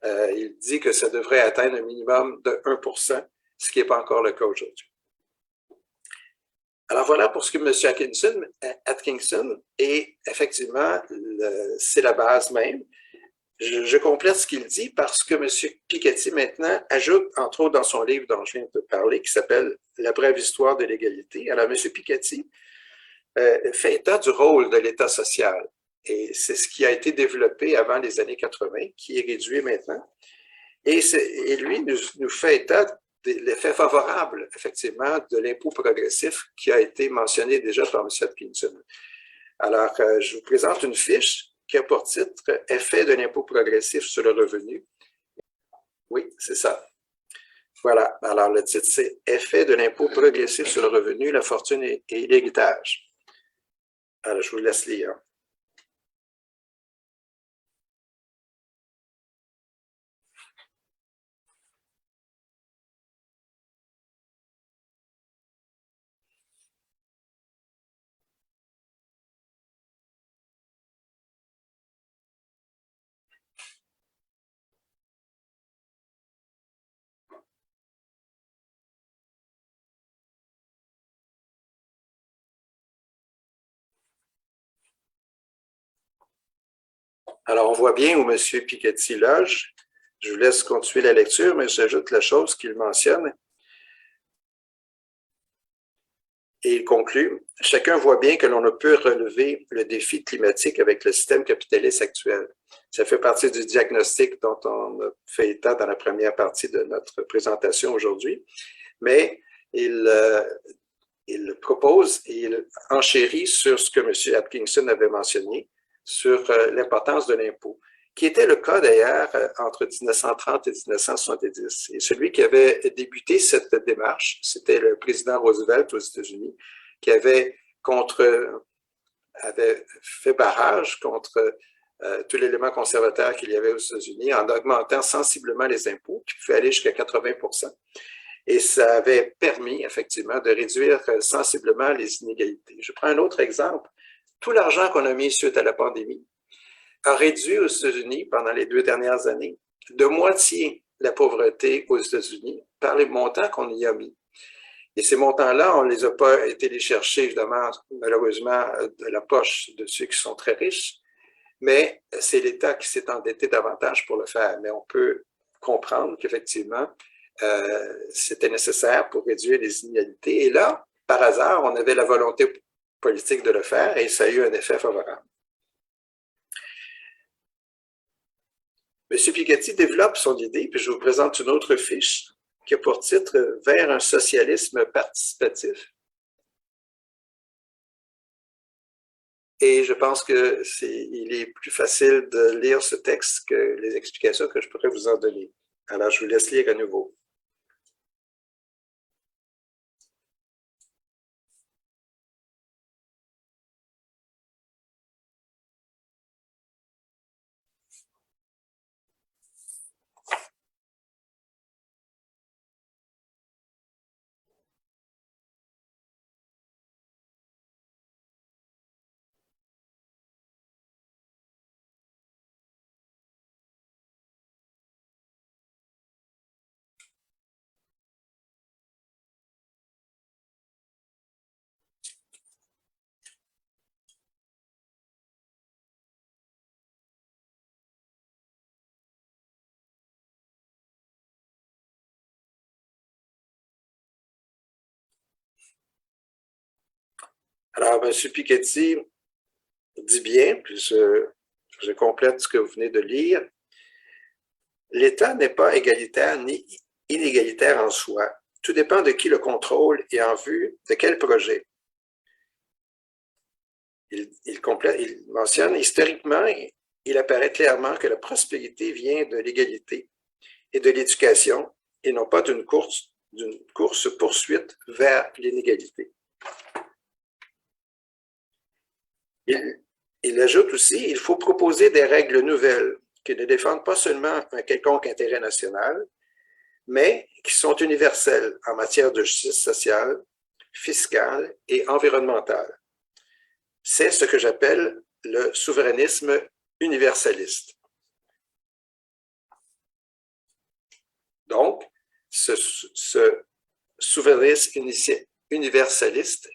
Il dit que ça devrait atteindre un minimum de 1%, ce qui n'est pas encore le cas aujourd'hui. Alors voilà pour ce que M. Atkinson, et effectivement, c'est la base même. Je complète ce qu'il dit parce que M. Piketty maintenant ajoute, entre autres dans son livre dont je viens de parler, qui s'appelle « La brève histoire de l'égalité ». Alors M. Piketty fait état du rôle de l'État social. Et c'est ce qui a été développé avant les années 80, qui est réduit maintenant. Et lui nous fait état de l'effet favorable, effectivement, de l'impôt progressif qui a été mentionné déjà par M. Atkinson. Alors, je vous présente une fiche qui a pour titre « Effet de l'impôt progressif sur le revenu ». Oui, c'est ça. Voilà. Alors, le titre, c'est « Effet de l'impôt progressif sur le revenu, la fortune et l'héritage ». Alors, je vous laisse lire. Alors, on voit bien où M. Piketty loge. Je vous laisse continuer la lecture, mais j'ajoute la chose qu'il mentionne. Et il conclut, « Chacun voit bien que l'on ne peut relever le défi climatique avec le système capitaliste actuel. » Ça fait partie du diagnostic dont on a fait état dans la première partie de notre présentation aujourd'hui. Mais il propose et il enchérit sur ce que M. Atkinson avait mentionné, sur l'importance de l'impôt, qui était le cas d'ailleurs entre 1930 et 1970. Et celui qui avait débuté cette démarche, c'était le président Roosevelt aux États-Unis, qui avait fait barrage contre tout l'élément conservateur qu'il y avait aux États-Unis en augmentant sensiblement les impôts, qui pouvaient aller jusqu'à 80%. Et ça avait permis, effectivement, de réduire sensiblement les inégalités. Je prends un autre exemple. Tout l'argent qu'on a mis suite à la pandémie a réduit aux États-Unis, pendant les 2 dernières années, de moitié la pauvreté aux États-Unis par les montants qu'on y a mis. Et ces montants-là, on ne les a pas été les chercher, évidemment, malheureusement, de la poche de ceux qui sont très riches, mais c'est l'État qui s'est endetté davantage pour le faire. Mais on peut comprendre qu'effectivement, c'était nécessaire pour réduire les inégalités. Et là, par hasard, on avait la volonté politique de le faire et ça a eu un effet favorable. M. Piketty développe son idée, puis je vous présente une autre fiche qui a pour titre « Vers un socialisme participatif ». Et je pense qu'il est plus facile de lire ce texte que les explications que je pourrais vous en donner. Alors, je vous laisse lire à nouveau. Alors, M. Piketty dit bien, puis je complète ce que vous venez de lire, l'État n'est pas égalitaire ni inégalitaire en soi. Tout dépend de qui le contrôle et en vue de quel projet. Il mentionne, historiquement, il apparaît clairement que la prospérité vient de l'égalité et de l'éducation et non pas d'une course-poursuite vers l'inégalité. Il ajoute aussi, il faut proposer des règles nouvelles qui ne défendent pas seulement un quelconque intérêt national, mais qui sont universelles en matière de justice sociale, fiscale et environnementale. c'est ce que j'appelle le souverainisme universaliste. Donc, ce souverainisme universaliste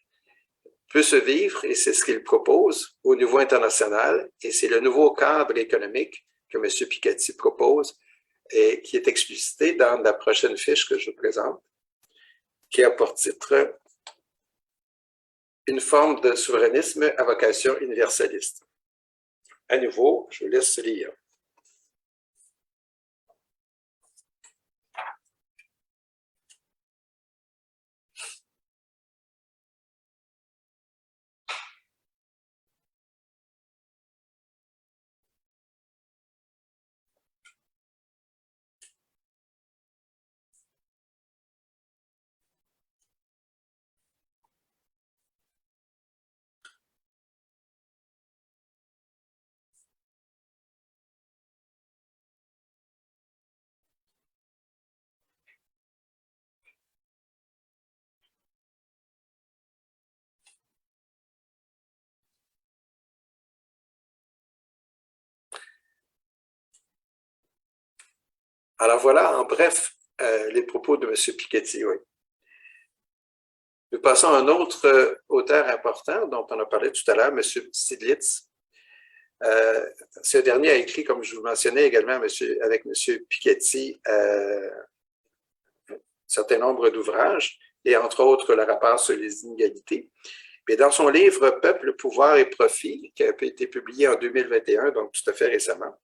peut se vivre, et c'est ce qu'il propose au niveau international, et c'est le nouveau cadre économique que M. Piketty propose et qui est explicité dans la prochaine fiche que je vous présente, qui a pour titre « Une forme de souverainisme à vocation universaliste ». À nouveau, je vous laisse lire. Alors voilà, en bref, les propos de M. Piketty. Oui. Nous passons à un autre auteur important dont on a parlé tout à l'heure, M. Stiglitz. Ce dernier a écrit, comme je vous mentionnais également avec M. Piketty, un certain nombre d'ouvrages, et entre autres le rapport sur les inégalités. Et dans son livre « Peuple, pouvoir et profit », qui a été publié en 2021, donc tout à fait récemment,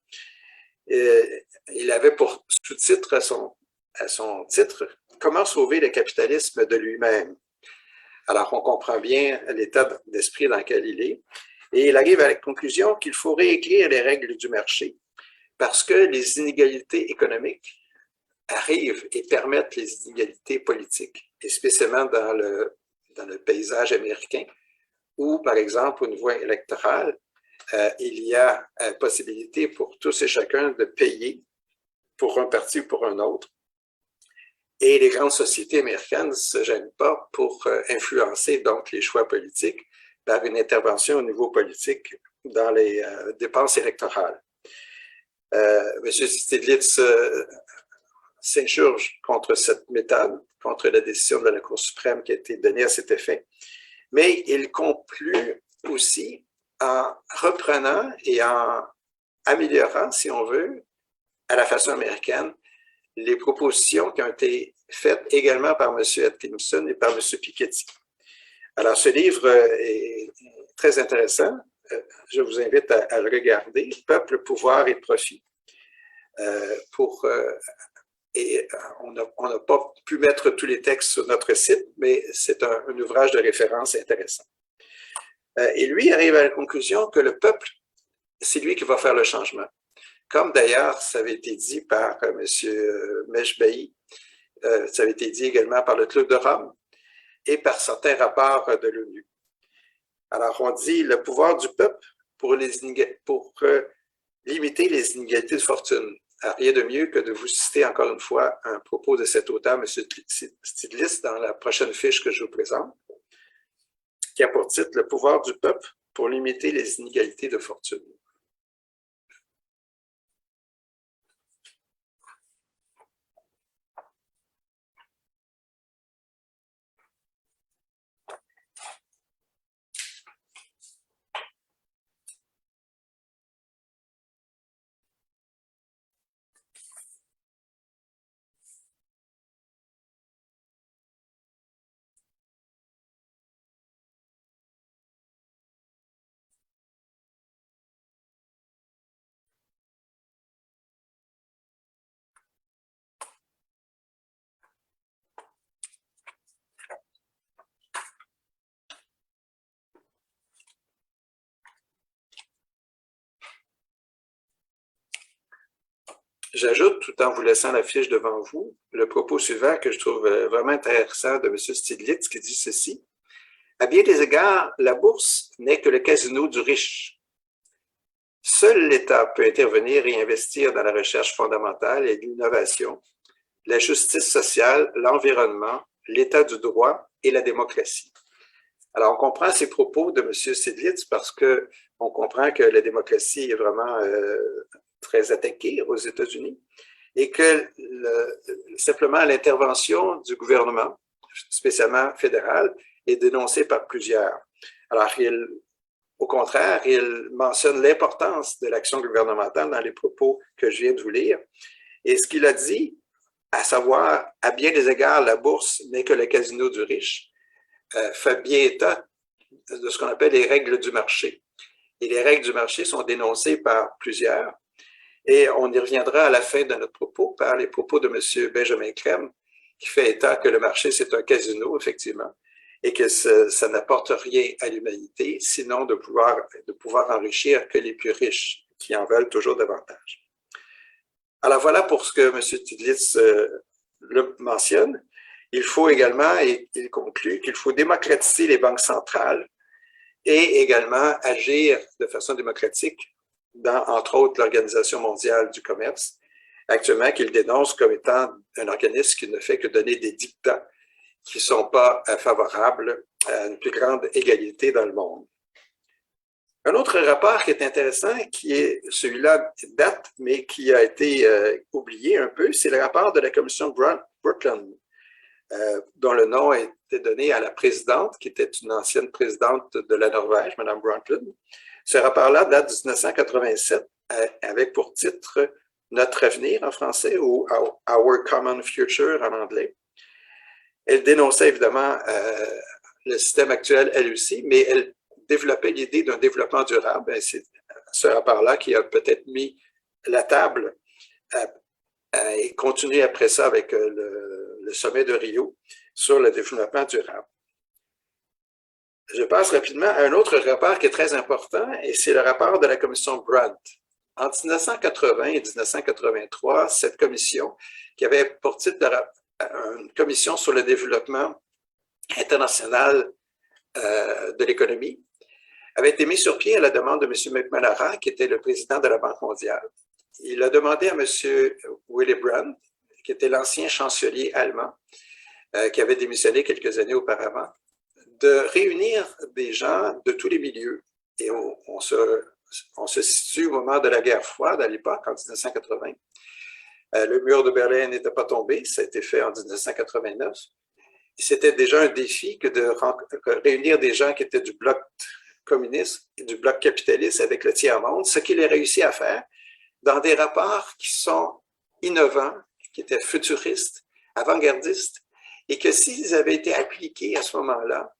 il avait pour sous-titre à son titre « Comment sauver le capitalisme de lui-même ». Alors, on comprend bien l'état d'esprit dans lequel il est. Et il arrive à la conclusion qu'il faut réécrire les règles du marché parce que les inégalités économiques arrivent et permettent les inégalités politiques, et spécialement dans le paysage américain, où, par exemple, au niveau électoral, il y a possibilité pour tous et chacun de payer pour un parti ou pour un autre. Et les grandes sociétés américaines ne se gênent pas pour influencer donc les choix politiques par une intervention au niveau politique dans les dépenses électorales. M. Stiglitz s'insurge contre cette méthode, contre la décision de la Cour suprême qui a été donnée à cet effet, mais il conclut aussi en reprenant et en améliorant, si on veut, à la façon américaine, les propositions qui ont été faites également par M. Atkinson et par M. Piketty. Alors, ce livre est très intéressant. Je vous invite à le regarder, « Peuple, pouvoir et profit ». Et on n'a pas pu mettre tous les textes sur notre site, mais c'est un ouvrage de référence intéressant. Et lui arrive à la conclusion que le peuple, c'est lui qui va faire le changement. Comme d'ailleurs, ça avait été dit par M. Meshbahi, ça avait été dit également par le Club de Rome et par certains rapports de l'ONU. Alors, on dit le pouvoir du peuple pour limiter les inégalités de fortune. Alors, rien de mieux que de vous citer encore une fois un propos de cet auteur, M. Stiglitz, dans la prochaine fiche que je vous présente, qui a pour titre « Le pouvoir du peuple pour limiter les inégalités de fortune ». J'ajoute, tout en vous laissant la fiche devant vous, le propos suivant que je trouve vraiment intéressant de M. Stiglitz qui dit ceci. « À bien des égards, la bourse n'est que le casino du riche. Seul l'État peut intervenir et investir dans la recherche fondamentale et l'innovation, la justice sociale, l'environnement, l'état du droit et la démocratie. » Alors, on comprend ces propos de M. Stiglitz parce qu'on comprend que la démocratie est vraiment très attaquée aux États-Unis et que simplement l'intervention du gouvernement, spécialement fédéral, est dénoncée par plusieurs. Alors, au contraire, il mentionne l'importance de l'action gouvernementale dans les propos que je viens de vous lire. Et ce qu'il a dit, à savoir, à bien des égards, la bourse n'est que le casino du riche, fait bien état de ce qu'on appelle les règles du marché. Et les règles du marché sont dénoncées par plusieurs. Et on y reviendra à la fin de notre propos par les propos de M. Benjamin Crème, qui fait état que le marché, c'est un casino, effectivement, et que ça n'apporte rien à l'humanité, sinon de pouvoir enrichir que les plus riches, qui en veulent toujours davantage. Alors voilà pour ce que M. Stiglitz le mentionne. Il faut également, et il conclut, qu'il faut démocratiser les banques centrales et également agir de façon démocratique dans, entre autres, l'Organisation mondiale du commerce, actuellement qu'il dénonce comme étant un organisme qui ne fait que donner des dictats qui ne sont pas favorables à une plus grande égalité dans le monde. Un autre rapport qui est intéressant, qui est celui-là date, mais qui a été oublié un peu, c'est le rapport de la commission Brundtland, dont le nom a été donné à la présidente, qui était une ancienne présidente de la Norvège, Mme Brundtland. Ce rapport-là date de 1987, avec pour titre « Notre avenir » en français ou « Our Common Future » en anglais. Elle dénonçait évidemment le système actuel, elle aussi, mais elle développait l'idée d'un développement durable. C'est ce rapport-là qui a peut-être mis la table et continué après ça avec le sommet de Rio sur le développement durable. Je passe rapidement à un autre rapport qui est très important, et c'est le rapport de la commission Brunt. En 1980 et 1983, cette commission, qui avait pour titre une commission sur le développement international de l'économie, avait été mise sur pied à la demande de M. McNamara, qui était le président de la Banque mondiale. Il a demandé à M. Willy Brandt, qui était l'ancien chancelier allemand, qui avait démissionné quelques années auparavant, de réunir des gens de tous les milieux. Et on se situe au moment de la guerre froide à l'époque, en 1980. Le mur de Berlin n'était pas tombé, ça a été fait en 1989. C'était déjà un défi que de réunir des gens qui étaient du bloc communiste et du bloc capitaliste avec le tiers-monde, ce qu'il a réussi à faire dans des rapports qui sont innovants, qui étaient futuristes, avant-gardistes, et que s'ils avaient été appliqués à ce moment-là,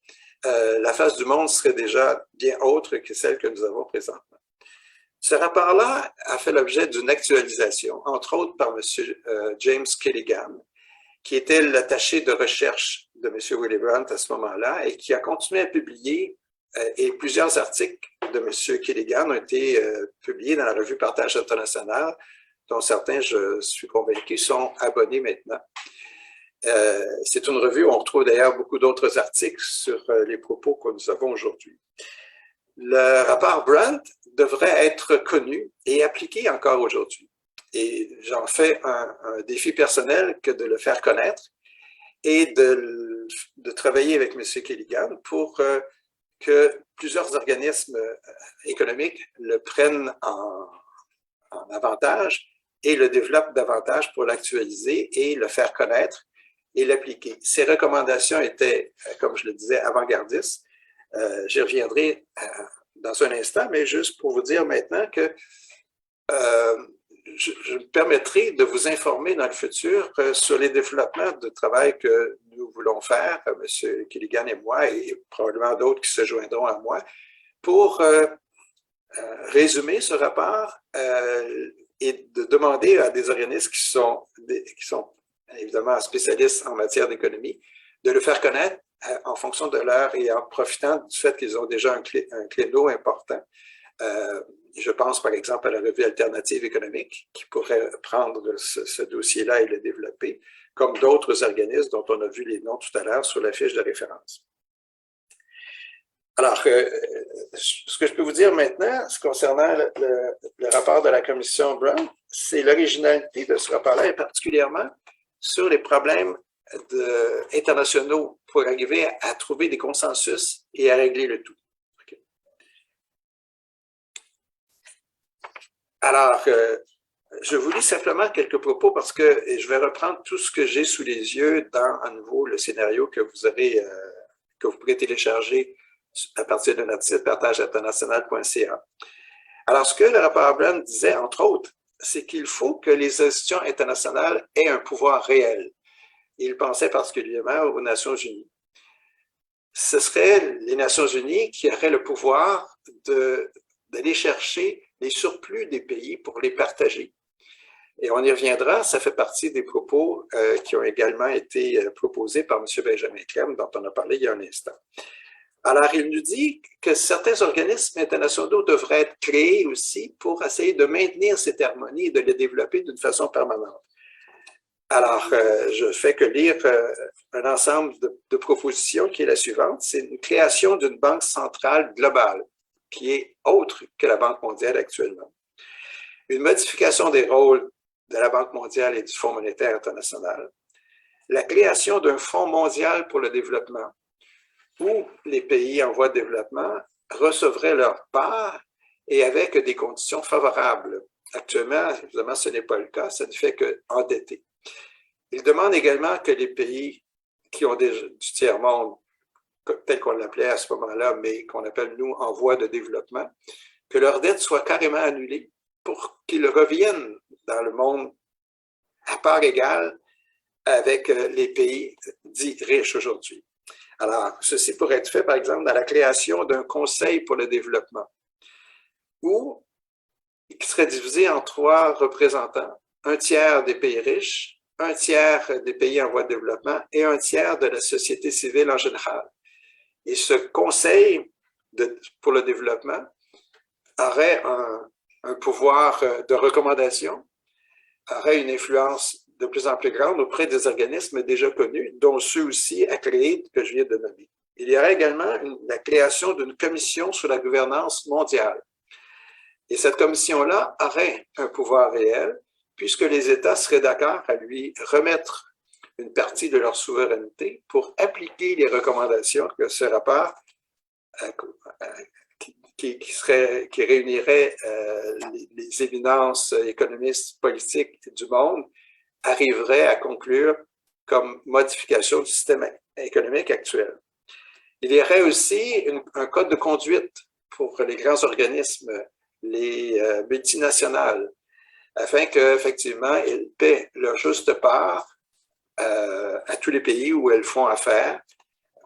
la face du monde serait déjà bien autre que celle que nous avons présentement. Ce rapport-là a fait l'objet d'une actualisation, entre autres par M. James Killigan, qui était l'attaché de recherche de M. Willy Brandt à ce moment-là et qui a continué à publier, et plusieurs articles de M. Killigan ont été publiés dans la revue Partage international, dont certains, je suis convaincu, sont abonnés maintenant. C'est une revue où on retrouve d'ailleurs beaucoup d'autres articles sur les propos que nous avons aujourd'hui. Le rapport Brandt devrait être connu et appliqué encore aujourd'hui. Et j'en fais un défi personnel que de le faire connaître et de travailler avec M. Killigan pour que plusieurs organismes économiques le prennent en avantage et le développent davantage pour l'actualiser et le faire connaître et l'appliquer. Ces recommandations étaient, comme je le disais, avant-gardistes. J'y reviendrai dans un instant, mais juste pour vous dire maintenant que je me permettrai de vous informer dans le futur sur les développements de travail que nous voulons faire, M. Killigan et moi, et probablement d'autres qui se joindront à moi, pour résumer ce rapport et de demander à des organismes qui sont évidemment spécialistes en matière d'économie, de le faire connaître en fonction de l'heure et en profitant du fait qu'ils ont déjà un créneau important. Je pense par exemple à la revue Alternative économique qui pourrait prendre ce dossier-là et le développer, comme d'autres organismes dont on a vu les noms tout à l'heure sur la fiche de référence. Alors, ce que je peux vous dire maintenant, concernant le rapport de la commission Brown, c'est l'originalité de ce rapport-là, et particulièrement sur les problèmes internationaux pour arriver à trouver des consensus et à régler le tout. Okay. Alors, je vous lis simplement quelques propos parce que je vais reprendre tout ce que j'ai sous les yeux dans, à nouveau, le scénario que que vous pourrez télécharger à partir de notre site partageinternational.ca. Alors, ce que le rapport Brown disait, entre autres, c'est qu'il faut que les institutions internationales aient un pouvoir réel. Il pensait particulièrement aux Nations unies. Ce serait les Nations unies qui auraient le pouvoir d'aller chercher les surplus des pays pour les partager. Et on y reviendra, ça fait partie des propos qui ont également été proposés par M. Benjamin Clem, dont on a parlé il y a un instant. Alors, il nous dit que certains organismes internationaux devraient être créés aussi pour essayer de maintenir cette harmonie et de les développer d'une façon permanente. Alors, je fais que lire un ensemble de propositions qui est la suivante. C'est une création d'une banque centrale globale qui est autre que la Banque mondiale actuellement. Une modification des rôles de la Banque mondiale et du Fonds monétaire international. La création d'un Fonds mondial pour le développement où les pays en voie de développement recevraient leur part et avec des conditions favorables. Actuellement, évidemment, ce n'est pas le cas, ça ne fait qu'endetter. Il demande également que les pays qui ont du tiers-monde, tel qu'on l'appelait à ce moment-là, mais qu'on appelle nous en voie de développement, que leur dette soit carrément annulée pour qu'ils reviennent dans le monde à part égale avec les pays dits riches aujourd'hui. Alors, ceci pourrait être fait, par exemple, dans la création d'un conseil pour le développement, où qui serait divisé en 3 représentants, un tiers des pays riches, un tiers des pays en voie de développement et un tiers de la société civile en général. Et ce conseil pour le développement aurait un pouvoir de recommandation, aurait une influence de plus en plus grande auprès des organismes déjà connus, dont ceux aussi à créer que je viens de nommer. Il y aurait également la création d'une commission sur la gouvernance mondiale. Et cette commission-là aurait un pouvoir réel, puisque les États seraient d'accord à lui remettre une partie de leur souveraineté pour appliquer les recommandations que ce rapport qui réunirait les éminences économistes politiques du monde arriverait à conclure comme modification du système économique actuel. Il y aurait aussi un code de conduite pour les grands organismes, les multinationales, afin qu'effectivement, ils paient leur juste part à tous les pays où elles font affaire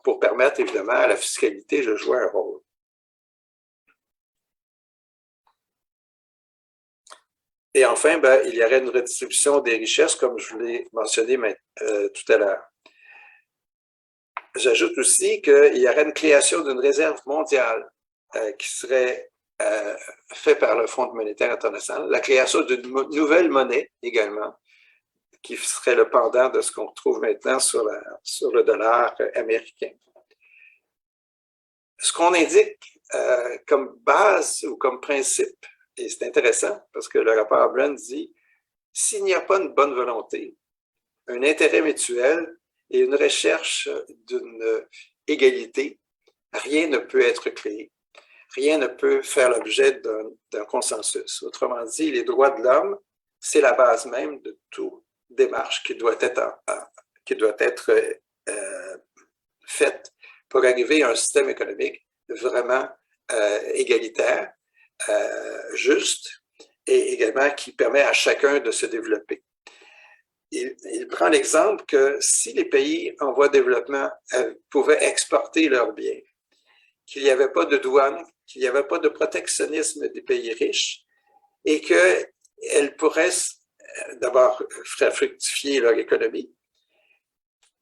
pour permettre évidemment à la fiscalité de jouer un rôle. Et enfin, il y aurait une redistribution des richesses, comme je l'ai mentionné tout à l'heure. J'ajoute aussi qu'il y aurait une création d'une réserve mondiale qui serait faite par le Fonds monétaire international, la création d'une nouvelle monnaie également, qui serait le pendant de ce qu'on retrouve maintenant sur le dollar américain. Ce qu'on indique comme base ou comme principe, et c'est intéressant parce que le rapport Brown dit « S'il n'y a pas une bonne volonté, un intérêt mutuel et une recherche d'une égalité, rien ne peut être créé. Rien ne peut faire l'objet d'un consensus. Autrement dit, les droits de l'homme, c'est la base même de toute démarche qui doit être faite pour arriver à un système économique vraiment égalitaire, juste et également qui permet à chacun de se développer. Il prend l'exemple que si les pays en voie de développement pouvaient exporter leurs biens, qu'il n'y avait pas de douane, qu'il n'y avait pas de protectionnisme des pays riches et qu'elles pourraient d'abord faire fructifier leur économie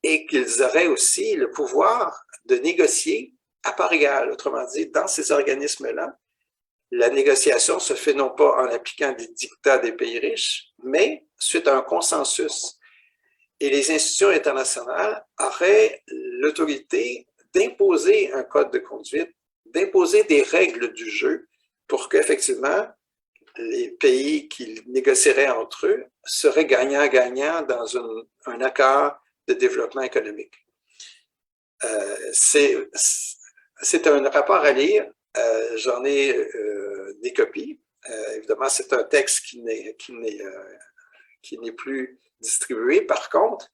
et qu'ils auraient aussi le pouvoir de négocier à part égale. Autrement dit, dans ces organismes-là, la négociation se fait non pas en appliquant des dictats des pays riches, mais suite à un consensus. Et les institutions internationales auraient l'autorité d'imposer un code de conduite, d'imposer des règles du jeu pour qu'effectivement, les pays qui négocieraient entre eux seraient gagnants-gagnants dans un accord de développement économique. C'est un rapport à lire. J'en ai des copies. Évidemment, c'est un texte qui n'est plus distribué. Par contre,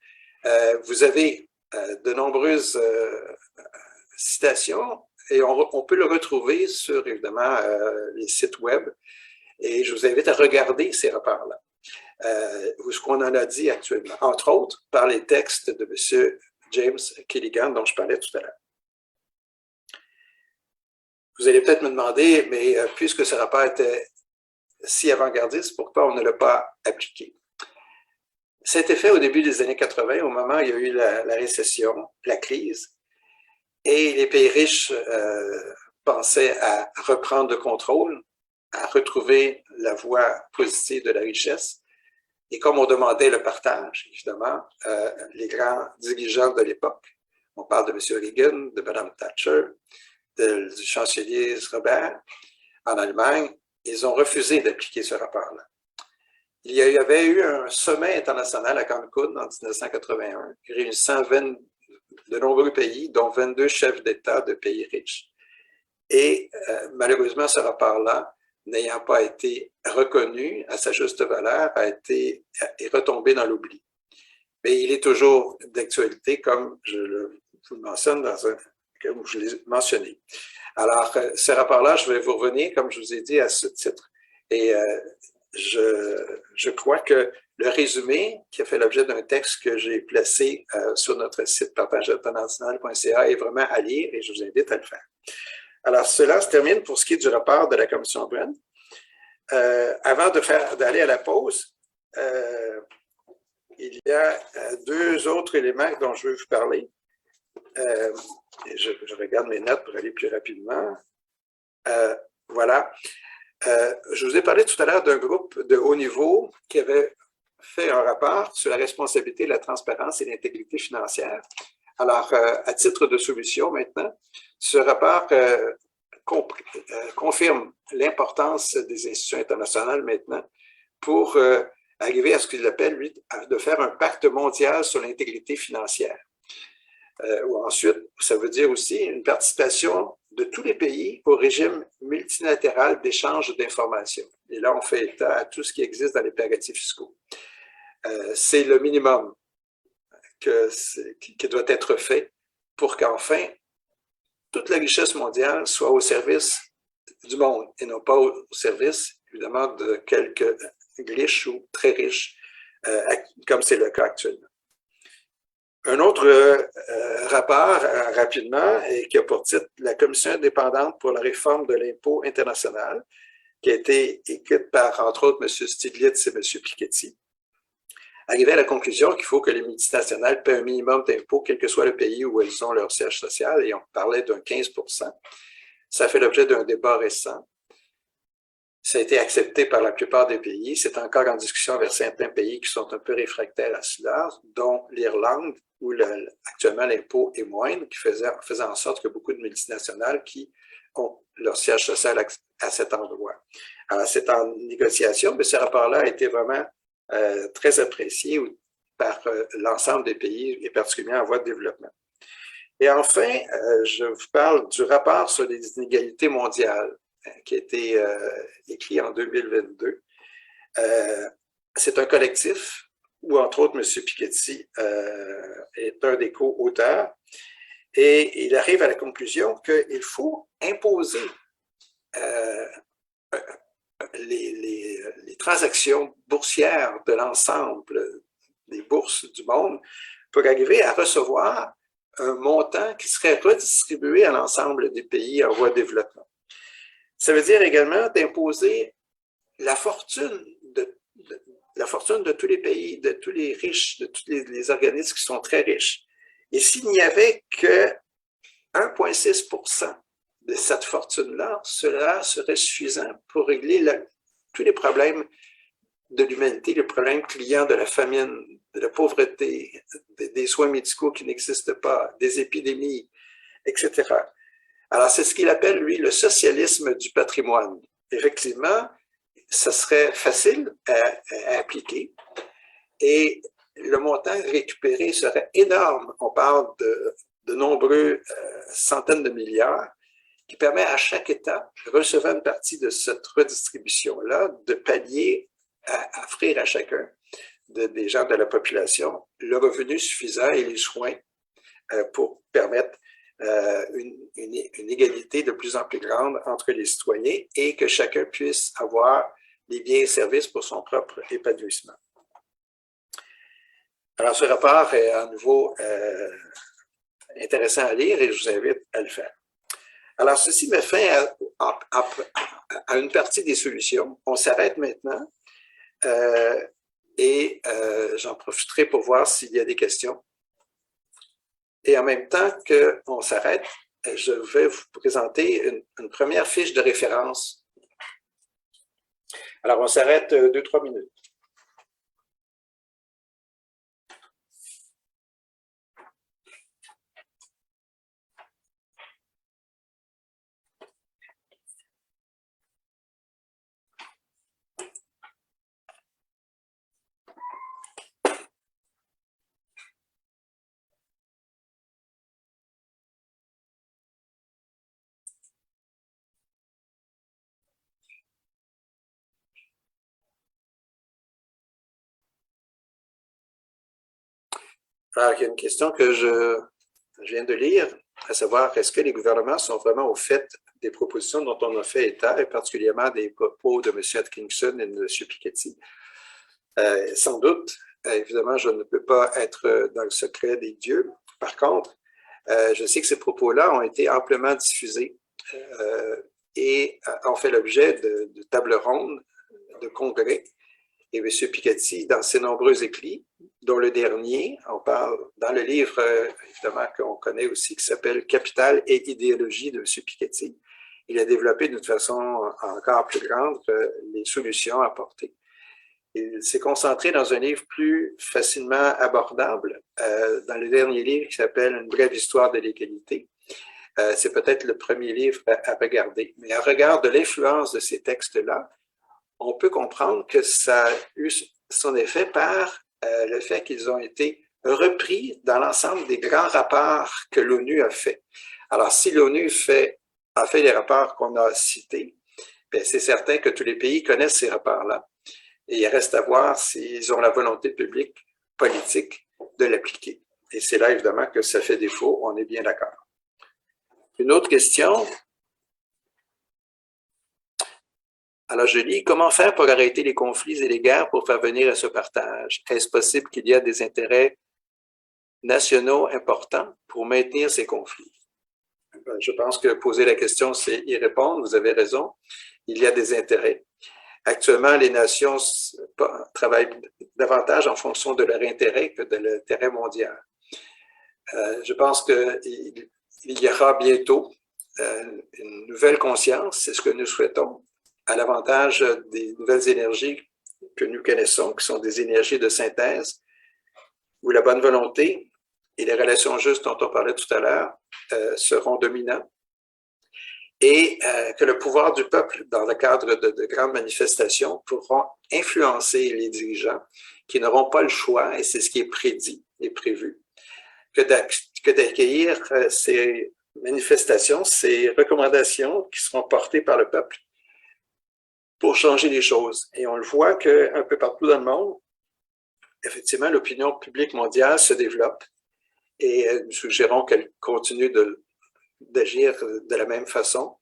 vous avez de nombreuses citations et on peut le retrouver sur, évidemment, les sites web. Et je vous invite à regarder ces rapports-là. Ce qu'on en a dit actuellement, entre autres par les textes de M. James Killigan, dont je parlais tout à l'heure. Vous allez peut-être me demander, mais puisque ce rapport était si avant-gardiste, pourquoi on ne l'a pas appliqué? Ça a été fait au début des années 80, au moment où il y a eu la récession, la crise, et les pays riches pensaient à reprendre le contrôle, à retrouver la voie positive de la richesse. Et comme on demandait le partage, évidemment, les grands dirigeants de l'époque, on parle de M. Reagan, de Mme Thatcher, du chancelier Robert, en Allemagne, ils ont refusé d'appliquer ce rapport-là. Il y avait eu un sommet international à Cancun en 1981, réunissant de nombreux pays, dont 22 chefs d'État de pays riches. Et malheureusement, ce rapport-là, n'ayant pas été reconnu à sa juste valeur, est retombé dans l'oubli. Mais il est toujours d'actualité, comme vous le mentionne comme je l'ai mentionné. Alors, ce rapport-là, je vais vous revenir, comme je vous ai dit, à ce titre. Et je crois que le résumé, qui a fait l'objet d'un texte que j'ai placé sur notre site partageinternational.ca, est vraiment à lire et je vous invite à le faire. Alors, cela se termine pour ce qui est du rapport de la Commission Brand. Avant d'aller à la pause, il y a deux autres éléments dont je veux vous parler. Je regarde mes notes pour aller plus rapidement. Voilà. Je vous ai parlé tout à l'heure d'un groupe de haut niveau qui avait fait un rapport sur la responsabilité, la transparence et l'intégrité financière. Alors, à titre de solution maintenant, ce rapport confirme l'importance des institutions internationales maintenant pour arriver à ce qu'il appelle, lui, de faire un pacte mondial sur l'intégrité financière. Ou ensuite, ça veut dire aussi une participation de tous les pays au régime multilatéral d'échange d'informations. Et là, on fait état à tout ce qui existe dans les paradis fiscaux. C'est le minimum qui doit être fait pour qu'enfin, toute la richesse mondiale soit au service du monde et non pas au service, évidemment, de quelques riches ou très riches, comme c'est le cas actuellement. Un autre rapport, rapidement, et qui a pour titre « La Commission indépendante pour la réforme de l'impôt international », qui a été écrite par, entre autres, M. Stiglitz et M. Piketty, arrivait à la conclusion qu'il faut que les multinationales paient un minimum d'impôts, quel que soit le pays où elles ont leur siège social, et on parlait d'un 15%. Ça fait l'objet d'un débat récent. Ça a été accepté par la plupart des pays. C'est encore en discussion vers certains pays qui sont un peu réfractaires à cela, dont l'Irlande, où actuellement l'impôt est moindre, qui faisait en sorte que beaucoup de multinationales qui ont leur siège social à cet endroit. Alors, c'est en négociation, mais ce rapport-là a été vraiment très apprécié par l'ensemble des pays, et particulièrement en voie de développement. Et enfin, je vous parle du rapport sur les inégalités mondiales, qui a été écrit en 2022. C'est un collectif où, entre autres, M. Piketty est un des co-auteurs, et il arrive à la conclusion qu'il faut imposer les transactions boursières de l'ensemble des bourses du monde pour arriver à recevoir un montant qui serait redistribué à l'ensemble des pays en voie de développement. Ça veut dire également d'imposer la fortune de tous les pays, de tous les riches, de tous les organismes qui sont très riches. Et s'il n'y avait que 1,6% de cette fortune-là, cela serait suffisant pour régler tous les problèmes de l'humanité, les problèmes clients de la famine, de la pauvreté, des soins médicaux qui n'existent pas, des épidémies, etc. Alors, c'est ce qu'il appelle, lui, le socialisme du patrimoine. Effectivement, ça serait facile à appliquer et le montant récupéré serait énorme. On parle de nombreux centaines de milliards qui permet à chaque État, recevant une partie de cette redistribution-là, de pallier à offrir à chacun des gens de la population le revenu suffisant et les soins pour permettre une égalité de plus en plus grande entre les citoyens et que chacun puisse avoir les biens et services pour son propre épanouissement. Alors, ce rapport est à nouveau intéressant à lire et je vous invite à le faire. Alors, ceci met fin à une partie des solutions. On s'arrête maintenant et j'en profiterai pour voir s'il y a des questions. Et en même temps qu'on s'arrête, je vais vous présenter une première fiche de référence. Alors, on s'arrête 2-3 minutes. Alors, il y a une question que je viens de lire, à savoir, est-ce que les gouvernements sont vraiment au fait des propositions dont on a fait état, et particulièrement des propos de M. Atkinson et de M. Piketty? Sans doute, évidemment, je ne peux pas être dans le secret des dieux. Par contre, je sais que ces propos-là ont été amplement diffusés et ont fait l'objet de tables rondes, de congrès. Et M. Piketty, dans ses nombreux écrits, dont le dernier, on parle dans le livre, évidemment, qu'on connaît aussi, qui s'appelle « Capital et idéologie » de M. Piketty, il a développé d'une façon encore plus grande les solutions apportées. Il s'est concentré dans un livre plus facilement abordable, dans le dernier livre qui s'appelle « Une brève histoire de l'égalité ». C'est peut-être le premier livre à regarder. Mais à regard de l'influence de ces textes-là, on peut comprendre que ça a eu son effet par le fait qu'ils ont été repris dans l'ensemble des grands rapports que l'ONU a fait. Alors, si l'ONU a fait les rapports qu'on a cités, c'est certain que tous les pays connaissent ces rapports-là. Et il reste à voir s'ils ont la volonté publique, politique, de l'appliquer. Et c'est là, évidemment, que ça fait défaut, on est bien d'accord. Une autre question. Alors, je lis, comment faire pour arrêter les conflits et les guerres pour faire venir à ce partage? Est-ce possible qu'il y a des intérêts nationaux importants pour maintenir ces conflits? Je pense que poser la question, c'est y répondre. Vous avez raison. Il y a des intérêts. Actuellement, les nations travaillent davantage en fonction de leur intérêt que de l'intérêt mondial. Je pense qu'il y aura bientôt une nouvelle conscience, c'est ce que nous souhaitons, à l'avantage des nouvelles énergies que nous connaissons, qui sont des énergies de synthèse, où la bonne volonté et les relations justes dont on parlait tout à l'heure seront dominants, et que le pouvoir du peuple, dans le cadre de grandes manifestations, pourront influencer les dirigeants qui n'auront pas le choix, et c'est ce qui est prédit et prévu, que d'accueillir ces manifestations, ces recommandations qui seront portées par le peuple pour changer les choses. Et on le voit qu'un peu partout dans le monde, effectivement, l'opinion publique mondiale se développe et nous suggérons qu'elle continue d'agir de la même façon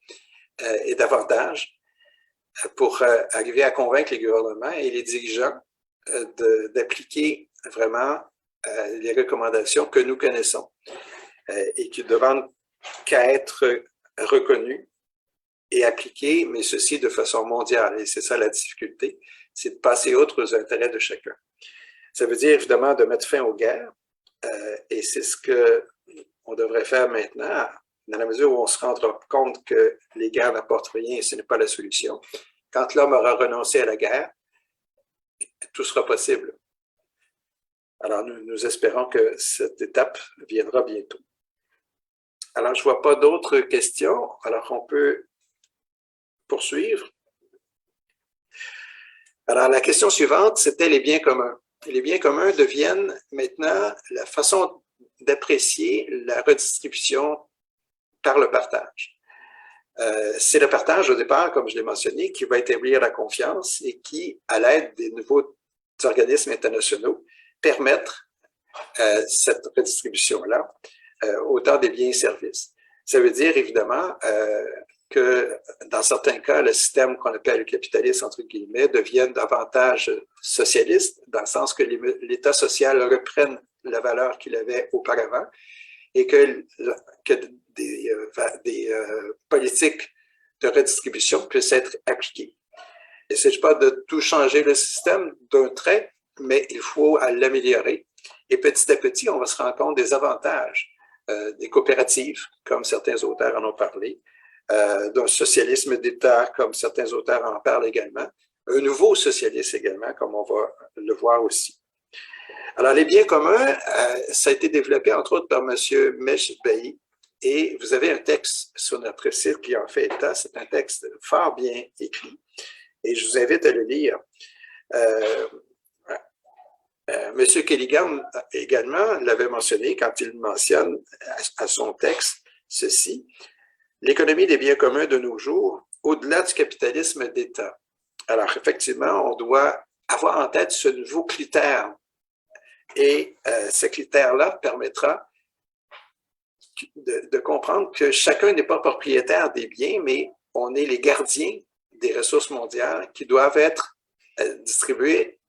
et davantage pour arriver à convaincre les gouvernements et les dirigeants d'appliquer vraiment les recommandations que nous connaissons et qui ne demandent qu'à être reconnues et appliquées, mais ceci de façon mondiale. Et c'est ça la difficulté, c'est de passer outre aux intérêts de chacun. Ça veut dire évidemment de mettre fin aux guerres et c'est ce qu'on devrait faire maintenant, dans la mesure où on se rendra compte que les guerres n'apportent rien et ce n'est pas la solution. Quand l'homme aura renoncé à la guerre, tout sera possible. Alors, nous espérons que cette étape viendra bientôt. Alors, je ne vois pas d'autres questions. Alors, on peut poursuivre. Alors, la question suivante, c'était les biens communs. les biens communs deviennent maintenant la façon d'apprécier la redistribution par le partage. C'est le partage au départ, comme je l'ai mentionné, qui va établir la confiance et qui, à l'aide des nouveaux organismes internationaux, permettre cette redistribution-là, autant des biens et services. Ça veut dire, évidemment, que dans certains cas, le système qu'on appelle le capitalisme, entre guillemets, devienne davantage socialiste, dans le sens que l'État social reprenne la valeur qu'il avait auparavant et que des politiques de redistribution puissent être appliquées. Il ne s'agit pas de tout changer le système d'un trait, mais il faut l'améliorer. Et petit à petit, on va se rendre compte des avantages des coopératives, comme certains auteurs en ont parlé, d'un socialisme d'État, comme certains auteurs en parlent également, un nouveau socialisme également, comme on va le voir aussi. Alors, les biens communs, ça a été développé entre autres par M. Meshbahi, et vous avez un texte sur notre site qui en fait état. C'est un texte fort bien écrit, et je vous invite à le lire. M. Kelligan également l'avait mentionné quand il mentionne à son texte ceci: l'économie des biens communs de nos jours, au-delà du capitalisme d'État. Alors, effectivement, on doit avoir en tête ce nouveau critère. Et ce critère-là permettra de comprendre que chacun n'est pas propriétaire des biens, mais on est les gardiens des ressources mondiales qui doivent être distribuées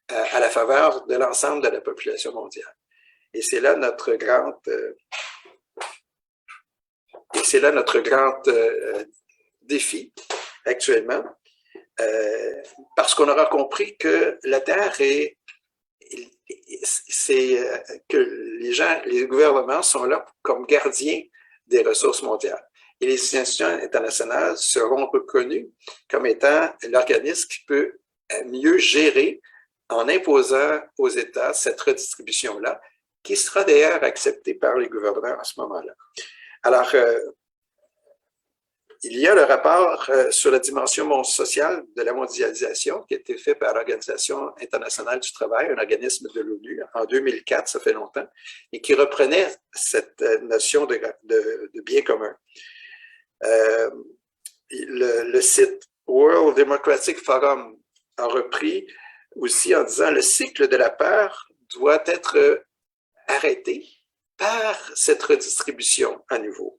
à la faveur de l'ensemble de la population mondiale. Et c'est là notre grand défi actuellement, parce qu'on aura compris que la Terre que les gouvernements sont là comme gardiens des ressources mondiales. Et les institutions internationales seront reconnues comme étant l'organisme qui peut mieux gérer en imposant aux États cette redistribution-là, qui sera d'ailleurs acceptée par les gouvernements à ce moment-là. Alors, il y a le rapport sur la dimension sociale de la mondialisation qui a été fait par l'Organisation internationale du travail, un organisme de l'ONU, en 2004, ça fait longtemps, et qui reprenait cette notion de bien commun. Le site World Democratic Forum a repris aussi en disant: le cycle de la peur doit être arrêté par cette redistribution à nouveau.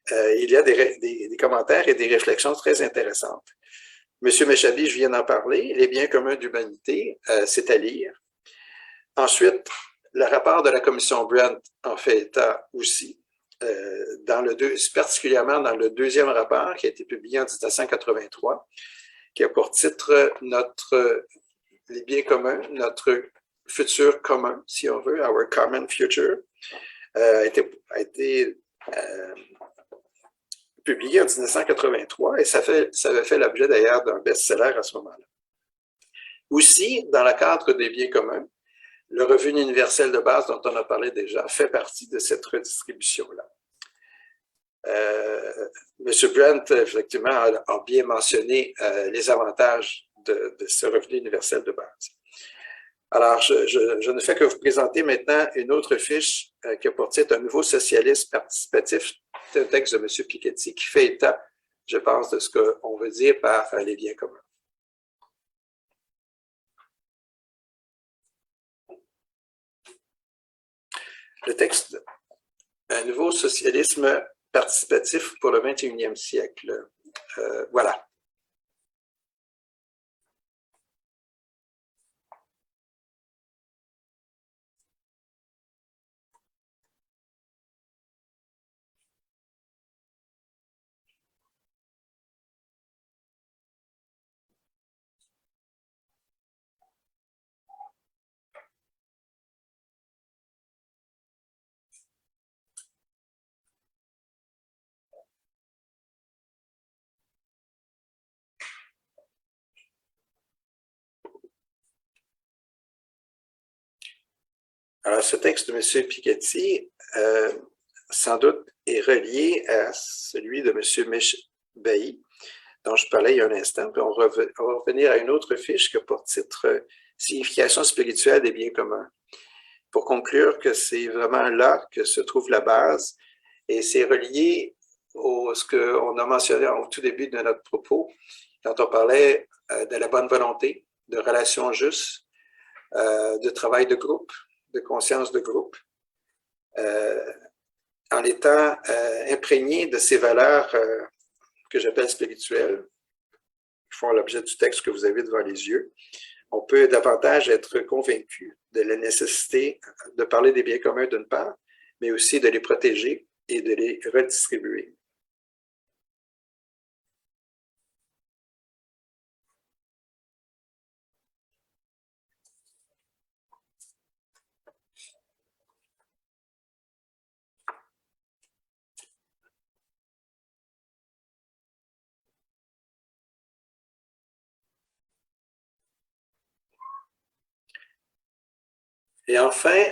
Il y a des commentaires et des réflexions très intéressantes. M. Meshbahi, je viens d'en parler, les biens communs d'humanité, c'est à lire. Ensuite, le rapport de la commission Brent en fait état aussi, particulièrement dans le deuxième rapport qui a été publié en 1983, qui a pour titre les biens communs, notre futur commun, si on veut, Our Common Future, a été publié en 1983 et ça avait fait l'objet d'ailleurs d'un best-seller à ce moment-là. Aussi, dans le cadre des biens communs, le revenu universel de base dont on a parlé déjà fait partie de cette redistribution-là. M. Brent, effectivement, a bien mentionné les avantages de ce revenu universel de base. Alors, je ne fais que vous présenter maintenant une autre fiche qui a pour titre « Un nouveau socialisme participatif ». C'est un texte de M. Piketty qui fait état, je pense, de ce qu'on veut dire par les biens communs. Le texte « Un nouveau socialisme participatif pour le 21e siècle ». Voilà. Alors, ce texte de M. Piketty, sans doute, est relié à celui de M. Meshbahi, dont je parlais il y a un instant. Puis on va revenir à une autre fiche qui a pour titre signification spirituelle des biens communs. Pour conclure que c'est vraiment là que se trouve la base et c'est relié à ce qu'on a mentionné au tout début de notre propos, quand on parlait de la bonne volonté, de relations justes, de travail de groupe, de conscience de groupe, en étant imprégné de ces valeurs que j'appelle spirituelles, qui font l'objet du texte que vous avez devant les yeux, on peut davantage être convaincu de la nécessité de parler des biens communs d'une part, mais aussi de les protéger et de les redistribuer. Et enfin,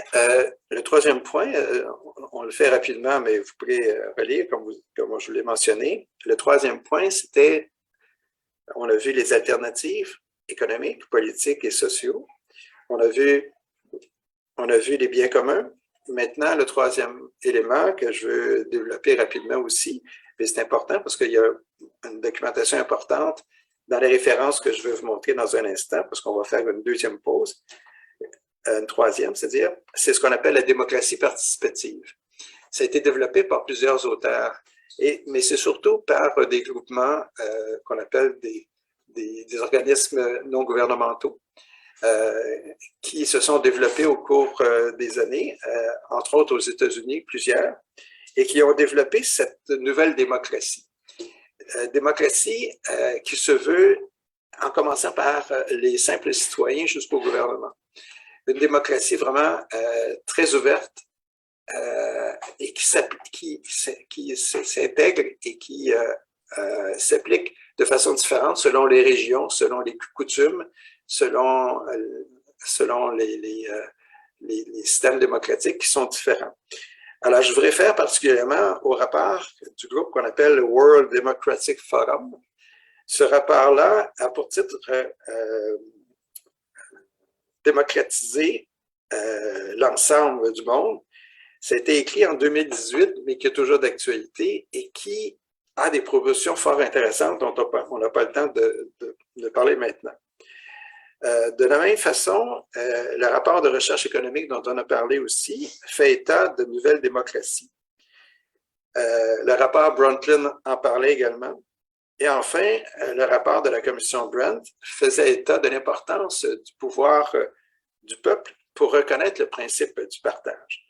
le troisième point, on le fait rapidement, mais vous pourrez relire comme je vous l'ai mentionné. Le troisième point, c'était, on a vu les alternatives économiques, politiques et sociaux. On a vu les biens communs. Maintenant, le troisième élément que je veux développer rapidement aussi, mais c'est important parce qu'il y a une documentation importante dans les références que je veux vous montrer dans un instant, parce qu'on va faire une deuxième pause. Une troisième, c'est-à-dire, c'est ce qu'on appelle la démocratie participative. Ça a été développé par plusieurs auteurs, mais c'est surtout par des groupements qu'on appelle des organismes non gouvernementaux qui se sont développés au cours des années, entre autres aux États-Unis, plusieurs, et qui ont développé cette nouvelle démocratie. Démocratie qui se veut, en commençant par les simples citoyens jusqu'au gouvernement. Une démocratie vraiment très ouverte et qui s'intègre et qui s'applique de façon différente selon les régions, selon les coutumes, selon les systèmes démocratiques qui sont différents. Alors, je vous réfère particulièrement au rapport du groupe qu'on appelle le World Democratic Forum. Ce rapport-là a pour titre démocratiser l'ensemble du monde. Ça a été écrit en 2018, mais qui est toujours d'actualité et qui a des propositions fort intéressantes dont on n'a pas le temps de parler maintenant. De la même façon, le rapport de recherche économique dont on a parlé aussi fait état de nouvelles démocraties. Le rapport Brundtland en parlait également. Et enfin, le rapport de la commission Brandt faisait état de l'importance du pouvoir du peuple pour reconnaître le principe du partage.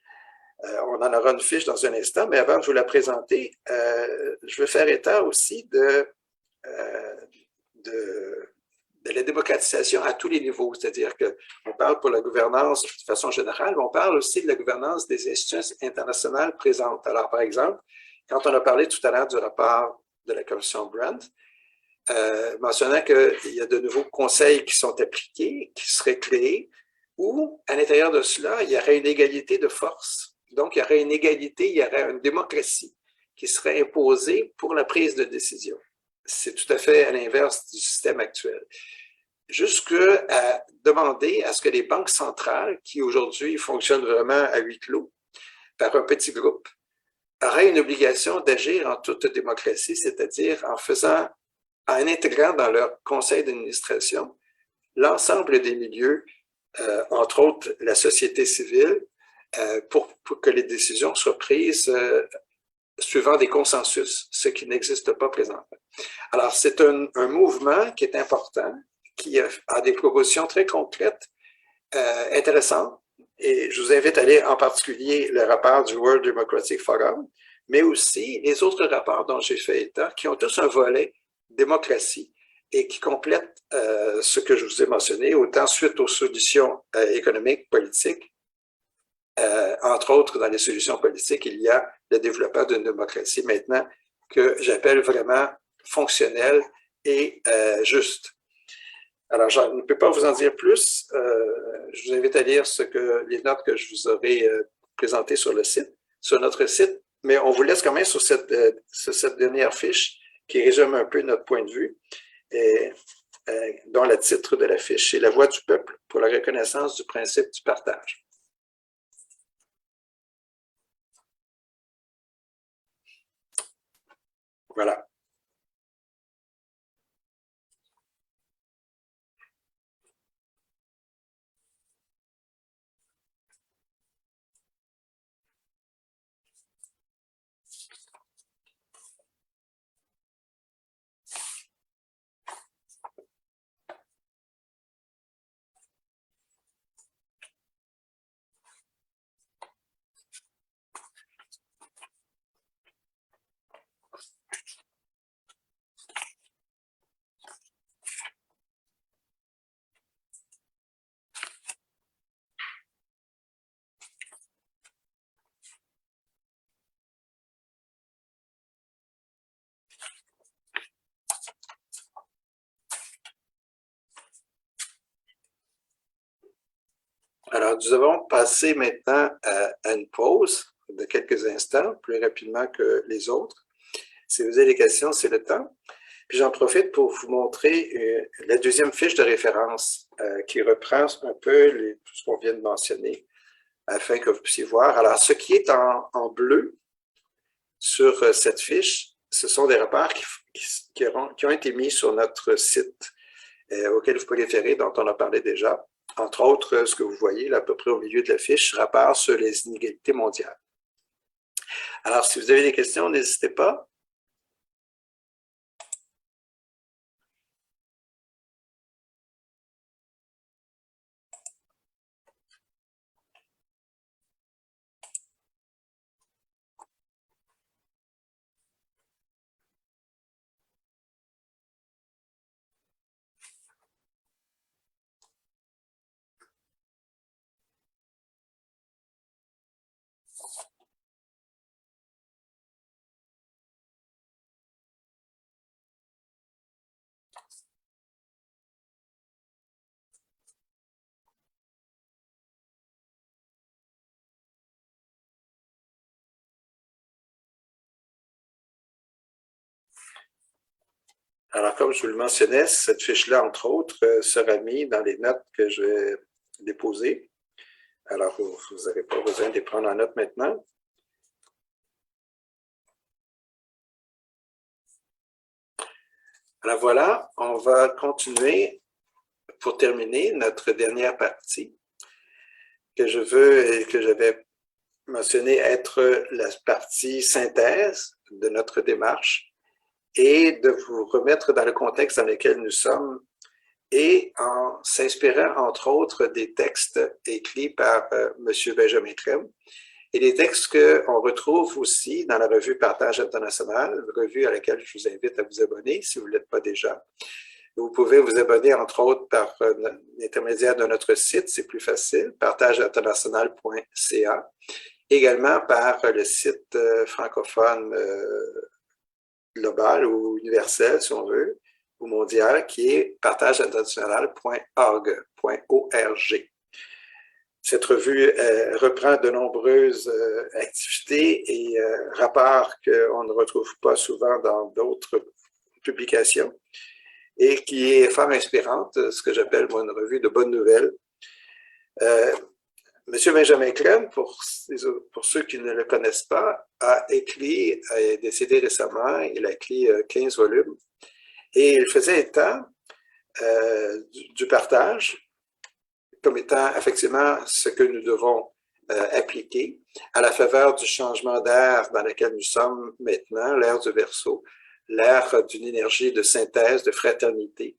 On en aura une fiche dans un instant, mais avant de vous la présenter, je veux faire état aussi de la démocratisation à tous les niveaux, c'est-à-dire qu'on parle pour la gouvernance de façon générale, mais on parle aussi de la gouvernance des institutions internationales présentes. Alors, par exemple, quand on a parlé tout à l'heure du rapport de la commission Brandt, mentionnant qu'il y a de nouveaux conseils qui sont appliqués, qui seraient créés, où, à l'intérieur de cela, il y aurait une égalité de force. Donc, il y aurait une égalité, il y aurait une démocratie qui serait imposée pour la prise de décision. C'est tout à fait à l'inverse du système actuel. Jusqu'à demander à ce que les banques centrales, qui aujourd'hui fonctionnent vraiment à huis clos, par un petit groupe, auraient une obligation d'agir en toute démocratie, c'est-à-dire en intégrant dans leur conseil d'administration l'ensemble des milieux, entre autres la société civile, pour que les décisions soient prises suivant des consensus, ce qui n'existe pas présentement. Alors, c'est un mouvement qui est important, qui a des propositions très concrètes, intéressantes, et je vous invite à lire en particulier le rapport du World Democratic Forum, mais aussi les autres rapports dont j'ai fait état, qui ont tous un volet démocratie et qui complètent ce que je vous ai mentionné, autant suite aux solutions économiques, politiques. Entre autres, dans les solutions politiques, il y a le développement d'une démocratie maintenant que j'appelle vraiment fonctionnelle et juste. Alors, je ne peux pas vous en dire plus. Je vous invite à lire les notes que je vous aurai présentées sur notre site, mais on vous laisse quand même sur cette dernière fiche qui résume un peu notre point de vue. Et dont le titre de la fiche est « La voix du peuple pour la reconnaissance du principe du partage ». Voilà. Alors, nous avons passé maintenant à une pause de quelques instants, plus rapidement que les autres. Si vous avez des questions, c'est le temps. Puis j'en profite pour vous montrer la deuxième fiche de référence qui reprend un peu tout ce qu'on vient de mentionner afin que vous puissiez voir. Alors, ce qui est en bleu sur cette fiche, ce sont des rapports qui ont été mis sur notre site auquel vous pouvez référer, dont on a parlé déjà. Entre autres, ce que vous voyez là, à peu près au milieu de la fiche, rapport sur les inégalités mondiales. Alors, si vous avez des questions, n'hésitez pas. Alors, comme je vous le mentionnais, cette fiche-là, entre autres, sera mise dans les notes que je vais déposer. Alors, vous n'avez pas besoin de les prendre en note maintenant. Alors voilà, on va continuer pour terminer notre dernière partie que j'avais mentionné être la partie synthèse de notre démarche et de vous remettre dans le contexte dans lequel nous sommes et en s'inspirant, entre autres, des textes écrits par M. Benjamin Crème et des textes qu'on retrouve aussi dans la revue Partage International, revue à laquelle je vous invite à vous abonner si vous ne l'êtes pas déjà. Vous pouvez vous abonner, entre autres, par l'intermédiaire de notre site, c'est plus facile, partageinternational.ca, également par le site francophone global ou universel, si on veut, ou mondial, qui est partageinternational.org. Cette revue reprend de nombreuses activités et rapports qu'on ne retrouve pas souvent dans d'autres publications et qui est fort inspirante, ce que j'appelle moi une revue de bonnes nouvelles. Monsieur Benjamin Crème, pour ceux qui ne le connaissent pas, a écrit, est décédé récemment, il a écrit 15 volumes, et il faisait état du partage comme étant effectivement ce que nous devons appliquer à la faveur du changement d'ère dans lequel nous sommes maintenant, l'ère du Verseau, l'ère d'une énergie de synthèse, de fraternité,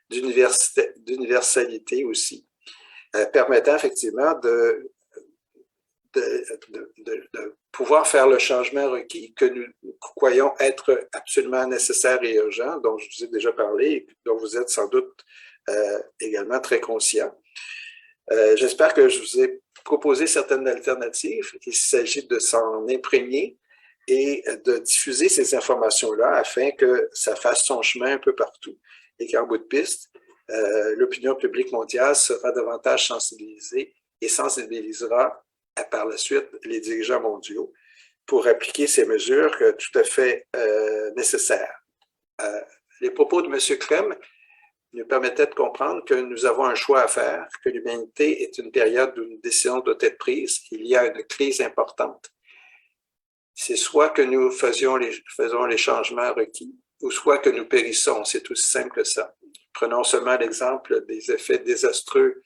d'universalité aussi, permettant effectivement de pouvoir faire le changement requis que nous croyons être absolument nécessaire et urgent, dont je vous ai déjà parlé et dont vous êtes sans doute également très conscient. J'espère que je vous ai proposé certaines alternatives. Il s'agit de s'en imprégner et de diffuser ces informations-là afin que ça fasse son chemin un peu partout et qu'en bout de piste, l'opinion publique mondiale sera davantage sensibilisée et sensibilisera par la suite les dirigeants mondiaux pour appliquer ces mesures tout à fait nécessaires. Les propos de M. Crème nous permettait de comprendre que nous avons un choix à faire, que l'humanité est une période où une décision doit être prise. Il y a une crise importante. C'est soit que nous faisons les changements requis, ou soit que nous périssons. C'est aussi simple que ça. Prenons seulement l'exemple des effets désastreux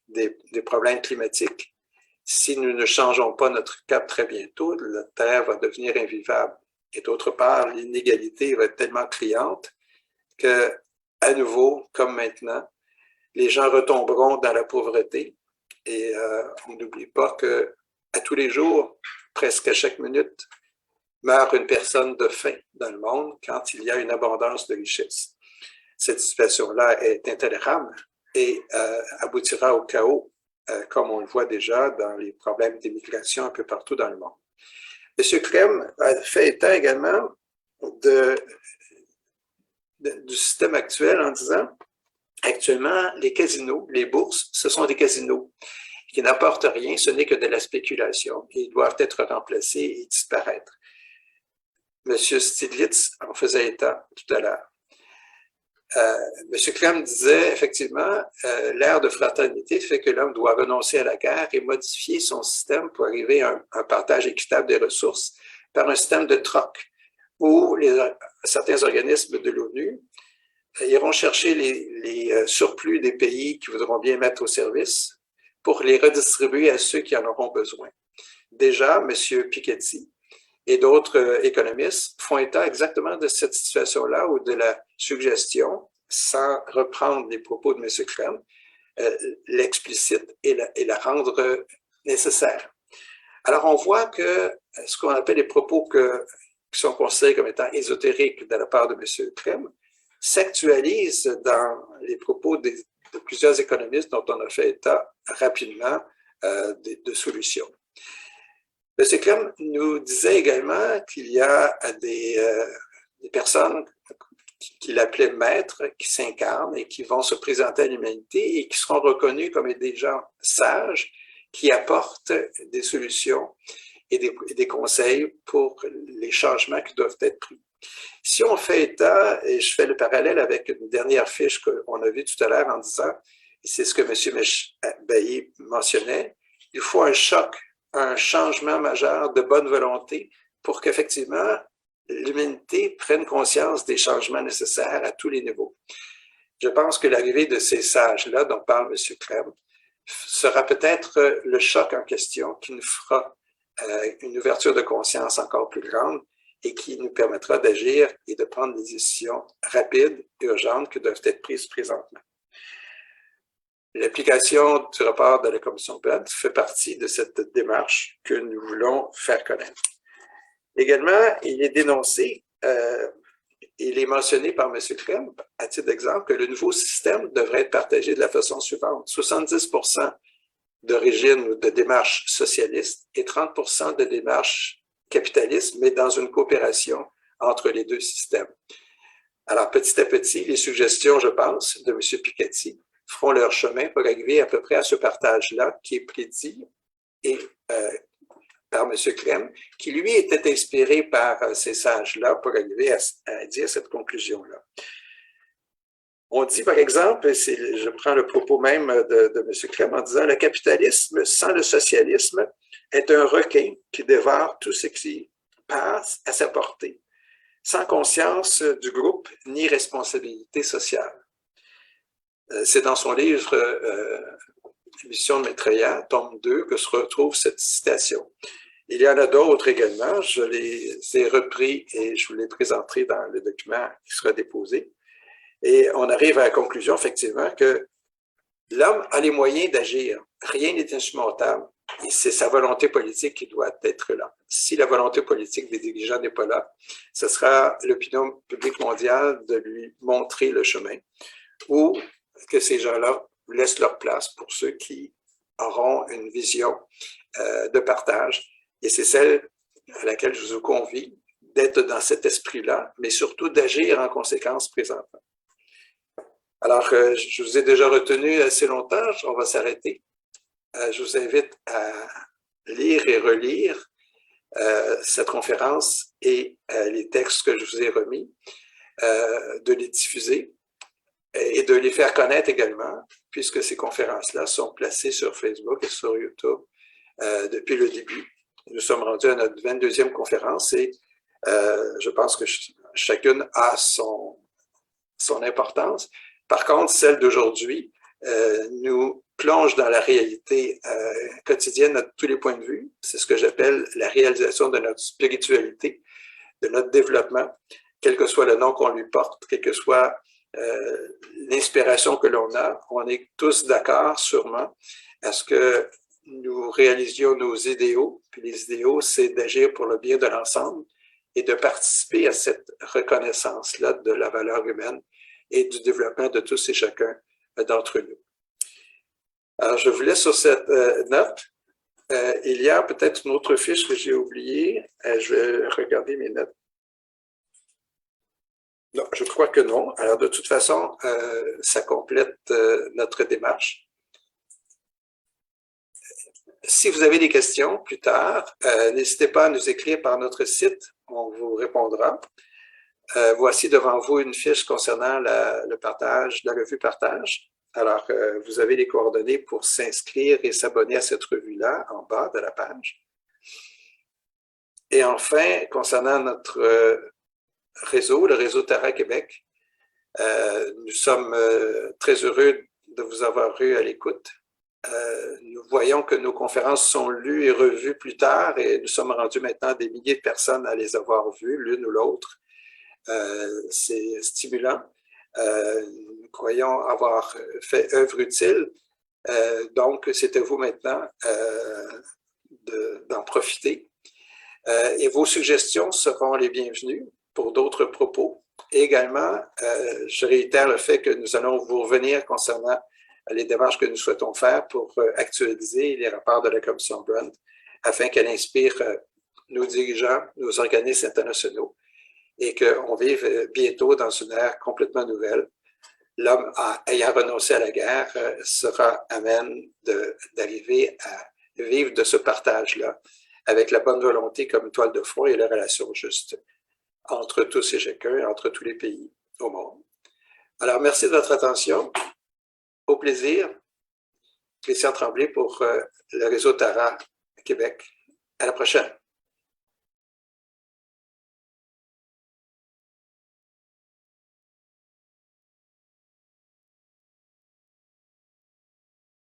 des problèmes climatiques. Si nous ne changeons pas notre cap très bientôt, la Terre va devenir invivable. Et d'autre part, l'inégalité va être tellement criante que, à nouveau, comme maintenant, les gens retomberont dans la pauvreté. Et on n'oublie pas que à tous les jours, presque à chaque minute, meurt une personne de faim dans le monde quand il y a une abondance de richesses. Cette situation-là est intolérable et aboutira au chaos, comme on le voit déjà dans les problèmes d'immigration un peu partout dans le monde. M. Clem a fait état également du système actuel en disant actuellement, les casinos, les bourses, ce sont des casinos qui n'apportent rien, ce n'est que de la spéculation et ils doivent être remplacés et disparaître. M. Stiglitz en faisait état tout à l'heure. M. Clem disait effectivement, l'ère de fraternité fait que l'homme doit renoncer à la guerre et modifier son système pour arriver à un partage équitable des ressources par un système de troc où certains organismes de l'ONU iront chercher les surplus des pays qui voudront bien mettre au service pour les redistribuer à ceux qui en auront besoin. Déjà, M. Piketty et d'autres économistes font état exactement de cette situation-là ou de la suggestion, sans reprendre les propos de M. Clem, l'explicite et la rendre nécessaire. Alors, on voit que ce qu'on appelle les propos qui sont considérés comme étant ésotériques de la part de M. Clem s'actualisent dans les propos de plusieurs économistes dont on a fait état rapidement de solutions. M. Clem nous disait également qu'il y a des personnes qu'il appelait maîtres qui s'incarnent et qui vont se présenter à l'humanité et qui seront reconnus comme des gens sages qui apportent des solutions et des conseils pour les changements qui doivent être pris. Si on fait état, et je fais le parallèle avec une dernière fiche qu'on a vue tout à l'heure en disant, et c'est ce que M. Bailly mentionnait, il faut un choc, un changement majeur de bonne volonté pour qu'effectivement l'humanité prenne conscience des changements nécessaires à tous les niveaux. Je pense que l'arrivée de ces sages-là dont parle M. Clem sera peut-être le choc en question qui nous fera une ouverture de conscience encore plus grande et qui nous permettra d'agir et de prendre des décisions rapides et urgentes qui doivent être prises présentement. L'application du rapport de la Commission PED fait partie de cette démarche que nous voulons faire connaître. Également, il est dénoncé, il est mentionné par M. Clem, à titre d'exemple, que le nouveau système devrait être partagé de la façon suivante. 70% d'origine ou de démarche socialiste et 30% de démarche capitaliste, mais dans une coopération entre les deux systèmes. Alors, petit à petit, les suggestions, je pense, de M. Piketty feront leur chemin pour arriver à peu près à ce partage-là qui est prédit et par M. Clem, qui lui était inspiré par ces sages-là pour arriver à dire cette conclusion-là. On dit, par exemple, je prends le propos même de M. Clem en disant « Le capitalisme sans le socialisme est un requin qui dévore tout ce qui passe à sa portée, sans conscience du groupe ni responsabilité sociale. » C'est dans son livre « Mission de Maitreya », tome 2, que se retrouve cette citation. Il y en a d'autres également, je les ai repris et je vous les présenterai dans le document qui sera déposé. Et on arrive à la conclusion, effectivement, que l'homme a les moyens d'agir. Rien n'est insurmontable. Et c'est sa volonté politique qui doit être là. Si la volonté politique des dirigeants n'est pas là, ce sera l'opinion publique mondiale de lui montrer le chemin ou que ces gens-là laissent leur place pour ceux qui auront une vision de partage. Et c'est celle à laquelle je vous convie d'être dans cet esprit-là, mais surtout d'agir en conséquence présentement. Alors, je vous ai déjà retenu assez longtemps, on va s'arrêter. Je vous invite à lire et relire cette conférence et les textes que je vous ai remis, de les diffuser et de les faire connaître également, puisque ces conférences-là sont placées sur Facebook et sur YouTube depuis le début. Nous sommes rendus à notre 22e conférence et je pense que chacune a son importance. Par contre, celle d'aujourd'hui nous plonge dans la réalité quotidienne à tous les points de vue. C'est ce que j'appelle la réalisation de notre spiritualité, de notre développement, quel que soit le nom qu'on lui porte, quelle que soit l'inspiration que l'on a. On est tous d'accord, sûrement, à ce que nous réalisions nos idéaux. Puis les idéaux, c'est d'agir pour le bien de l'ensemble et de participer à cette reconnaissance-là de la valeur humaine et du développement de tous et chacun d'entre nous. Alors, je vous laisse sur cette note. Il y a peut-être une autre fiche que j'ai oubliée. Je vais regarder mes notes. Non, je crois que non. Alors, de toute façon, ça complète notre démarche. Si vous avez des questions plus tard, n'hésitez pas à nous écrire par notre site. On vous répondra. Voici devant vous une fiche concernant le partage, la revue partage. Alors, vous avez les coordonnées pour s'inscrire et s'abonner à cette revue-là en bas de la page. Et enfin, concernant notre réseau, le réseau Tara Québec, nous sommes très heureux de vous avoir eu à l'écoute. Nous voyons que nos conférences sont lues et revues plus tard et nous sommes rendus maintenant à des milliers de personnes à les avoir vues, l'une ou l'autre. C'est stimulant. Nous croyons avoir fait œuvre utile. Donc, c'est à vous maintenant d'en profiter. Et vos suggestions seront les bienvenues pour d'autres propos. Et également, je réitère le fait que nous allons vous revenir concernant les démarches que nous souhaitons faire pour actualiser les rapports de la Commission Brunt afin qu'elle inspire nos dirigeants, nos organismes internationaux et qu'on vive bientôt dans une ère complètement nouvelle. L'homme, ayant renoncé à la guerre, sera amène d'arriver à vivre de ce partage-là avec la bonne volonté comme toile de fond et la relation juste entre tous et chacun, entre tous les pays au monde. Alors, merci de votre attention. Au plaisir. Christian Tremblay pour le réseau Tara Québec. À la prochaine.